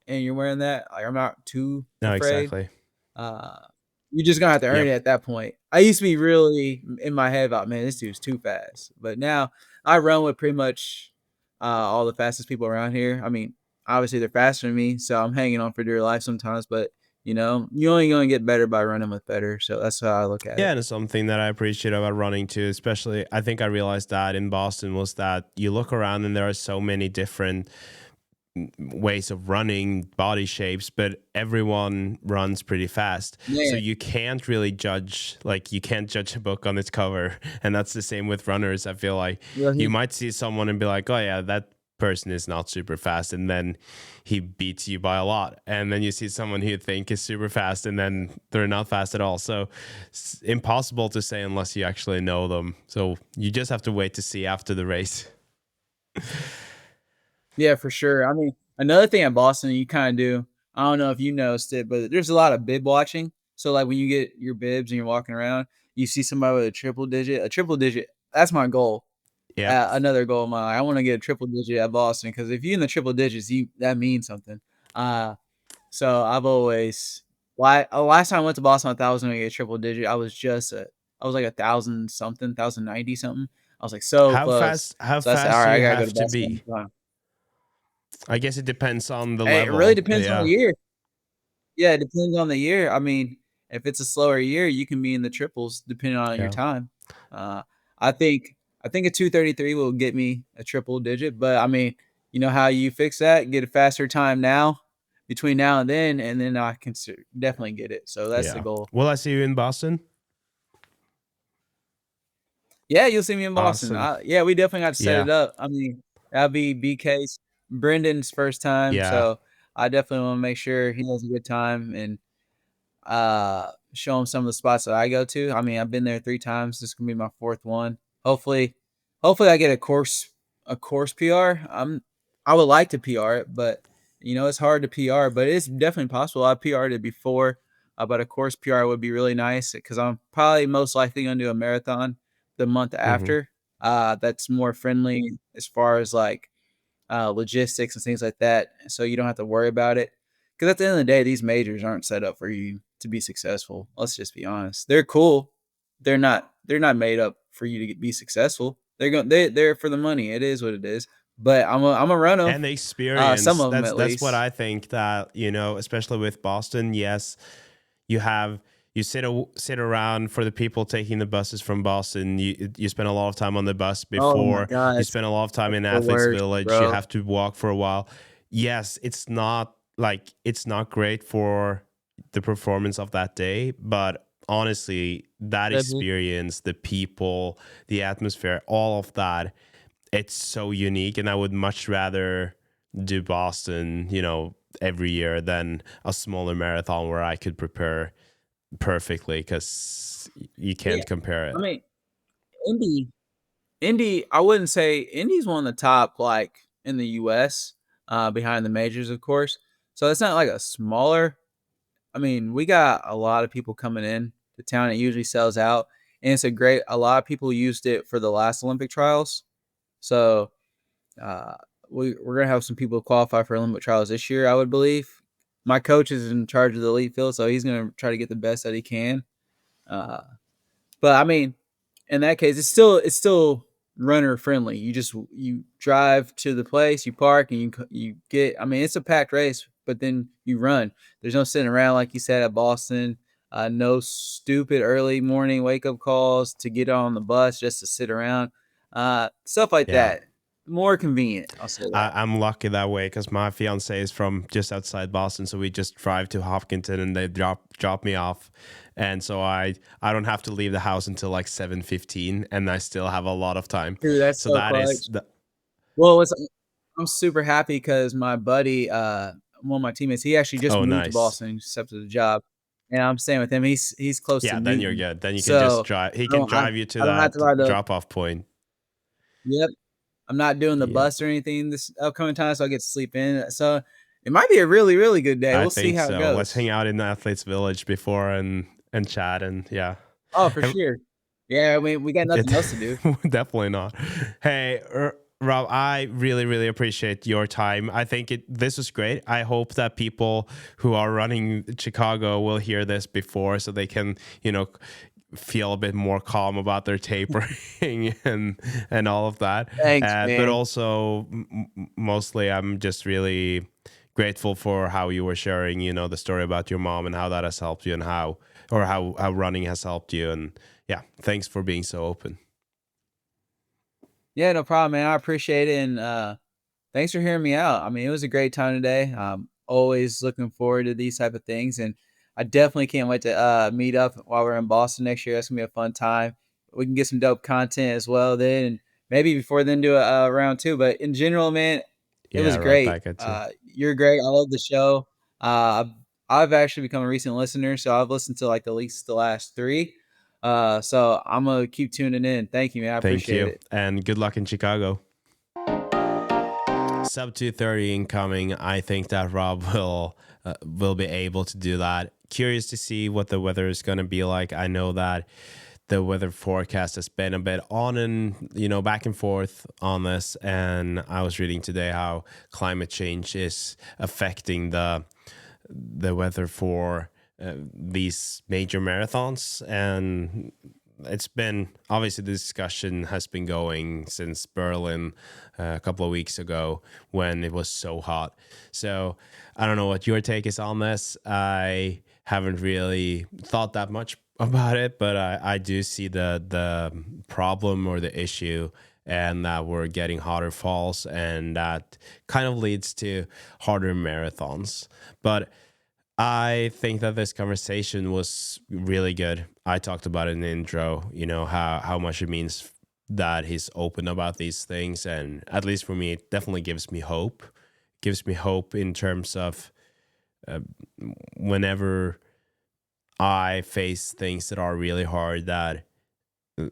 and you're wearing that, like, I'm not too No, afraid. exactly. Uh, you're just gonna have to earn it Yep. at that point. I used to be really in my head about, man, this dude's too fast, but now I run with pretty much all the fastest people around here. I mean, obviously they're faster than me, so I'm hanging on for dear life sometimes. But you only gonna get better by running with better. So that's how I look at Yeah, it. and it's something that I appreciate about running too, especially I think I realized that in Boston was that you look around and there are so many different ways of running, body shapes, but everyone runs pretty fast. So Man, you can't really judge, like you can't judge a book on its cover. And that's the same with runners. I feel like well, you might see someone and be like, "Oh yeah, that person is not super fast," and then he beats you by a lot. And then you see someone who you think is super fast and then they're not fast at all. So it's impossible to say unless you actually know them. So you just have to wait to see after the race. yeah, for sure. I mean, another thing in Boston you kind of do. I don't know if you noticed it, but there's a lot of bib watching. So like when you get your bibs and you're walking around, you see somebody with a triple digit. A triple digit. That's my goal. Yep. Another goal of mine. I want to get a triple digit at Boston because if you're in the triple digits, you that means something. Uh, so I've always why last time I went to Boston, I thought I was gonna get a triple digit. I was like 1,000 something, 1,090 something. I was like so close. How So I said, all fast do right, I you gotta go to have to Boston be? one more time. I guess it depends on the It really level. depends on the Yeah. year. Yeah, it depends on the year. I mean, if it's a slower year, you can be in the triples depending on your Yeah. time. Uh, I think I think a 2:33 will get me a triple digit, but I mean, you know how you fix that? Get a faster time now, between now and then I can definitely get it. So that's the Yeah. goal. Will I see you in Boston? Yeah, you'll see me in Boston. Awesome. Yeah, we definitely got to set Yeah. it up. I mean, that'll be BK's Brendan's first time, Yeah. so I definitely want to make sure he has a good time and show him some of the spots that I go to. I mean, I've been there 3 times. This is gonna be my 4th one. Hopefully, hopefully I get a course PR. I would like to PR it, but it's hard to PR, but it's definitely possible. I PR'd it before, but a course PR would be really nice because I'm probably most likely gonna do a marathon the month Hmm. after. That's more friendly as far as like logistics and things like that, so you don't have to worry about it. Because at the end of the day, these majors aren't set up for you to be successful. Let's just be honest. They're cool. They're not. They're not made up for you to be successful. they're for the money. It is what it is. But I'm a run them. And the Some experience. of them at That's what least. I think, that, especially with Boston. Yes, you have you sit around for the people taking the buses from Boston. You spend a lot of time on the bus Oh my before. god, You spend a lot of time that's in the Athletes worst, Village. You bro. have to walk for a while. Yes, it's not great for the performance of that day, but honestly, that Mhm. experience, the people, the atmosphere, all of that, it's so unique, and I would much rather do Boston, every year than a smaller marathon where I could prepare perfectly, because you Yeah, can't compare I it. mean, Indy, Indy. I wouldn't say Indy's one of the top like in the U.S. Behind the majors, of course. So it's not like a smaller. I mean, we got a lot of people coming in to town. It usually sells out, and it's a great. A lot of people used it for the last Olympic trials. So uh, we're gonna have some people qualify for Olympic trials this year, I would believe. My coach is in charge of the elite field, so he's gonna try to get the best that he can. Uh, but I mean, in that case, it's still runner friendly. You drive to the place, you park, and you get. I mean, it's a packed race, but then you run. There's no sitting around like you said at Boston. No stupid early morning wake up calls to get on the bus just to sit around. Stuff like Yeah. that. More convenient. I'll say that. I'm lucky that way, because my fiance is from just outside Boston, so we just drive to Hopkinton and they drop me off, and so I don't have to leave the house until like 7:15, and I still have a lot of time. Dude, that's So so that is clutch. the Well, I'm super happy because my buddy, one of my teammates, he actually just oh, moved to nice. Boston, he accepted a job, and I'm staying with him. He's close to Yeah, then you're Newton, good. Then you can just so drive. He I can don't I, drive you to I don't have to that ride the. drop off point. Yep, I'm not doing the Yeah, bus or anything this upcoming time, so I get to sleep in. So it might be a really really good day. I We'll see think how it so. Let's hang goes. out in the Athletes Village before and chat, and yeah. Oh, for Have- sure. Yeah, I mean we got it, nothing else to do. definitely not. Hey, Rob, I really, really appreciate your time. I think this was great. I hope that people who are running Chicago will hear this before, so they can, feel a bit more calm about their tapering and all of that. Thanks, But man. also, mostly, I'm just really grateful for how you were sharing, the story about your mom and how that has helped you, and how running has helped you. And yeah, thanks for being so open. Yeah, no problem, man. I appreciate it, and thanks for hearing me out. I mean, it was a great time today. Always looking forward to these type of things, and I definitely can't wait to meet up while we're in Boston next year. That's gonna be a fun time. We can get some dope content as well then, and maybe before then do a round two. But in general, man, it Yeah, was right great. back at you. You're great. I love the show. I've actually become a recent listener, so I've listened to like at least the last three. So I'm gonna keep tuning in. Thank you, man. I Thank appreciate you. it. And good luck in Chicago. Sub 230 incoming. I think that Rob will be able to do that. Curious to see what the weather is going to be like. I know that the weather forecast has been a bit on and back and forth on this, and I was reading today how climate change is affecting the weather for these major marathons. And it's been, obviously, the discussion has been going since Berlin a couple of weeks ago, when it was so hot. So I don't know what your take is on this. I haven't really thought that much about it, but I do see the problem or the issue, and that we're getting hotter falls, and that kind of leads to harder marathons. But I think that this conversation was really good. I talked about it in the intro, how much it means that he's open about these things. And at least for me, it definitely gives me hope. Gives me hope in terms of uh, whenever I face things that are really hard, that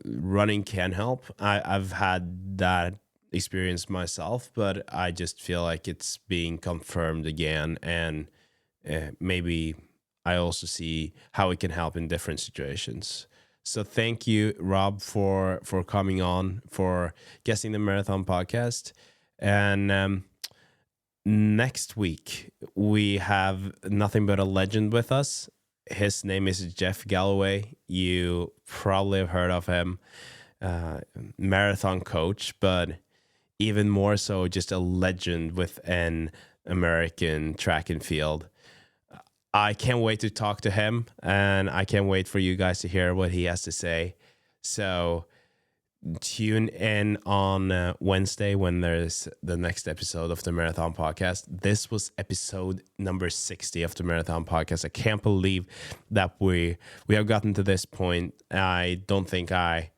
running can help. I've had that experience myself, but I just feel like it's being confirmed again. And maybe I also see how it can help in different situations. So thank you, Rob, for coming on, for guessing the marathon podcast. And next week we have nothing but a legend with us. His name is Jeff Galloway. You probably have heard of him. marathon coach, but even more so, just a legend within American track and field. I can't wait to talk to him, and I can't wait for you guys to hear what he has to say. So tune in on Wednesday when there's the next episode of the Marathon Podcast. This was episode number 60 of the Marathon Podcast. I can't believe that we have gotten to this point. I don't think I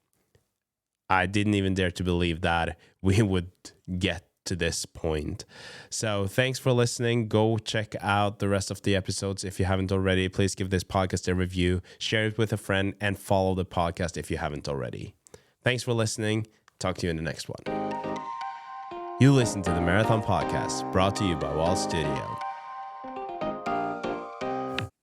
didn't even dare to believe that we would get to this point. So thanks for listening. Go check out the rest of the episodes if you haven't already. Please give this podcast a review, share it with a friend, and follow the podcast if you haven't already. Thanks for listening. Talk to you in the next one. You listen to the Marathon Podcast, brought to you by Wall Studio.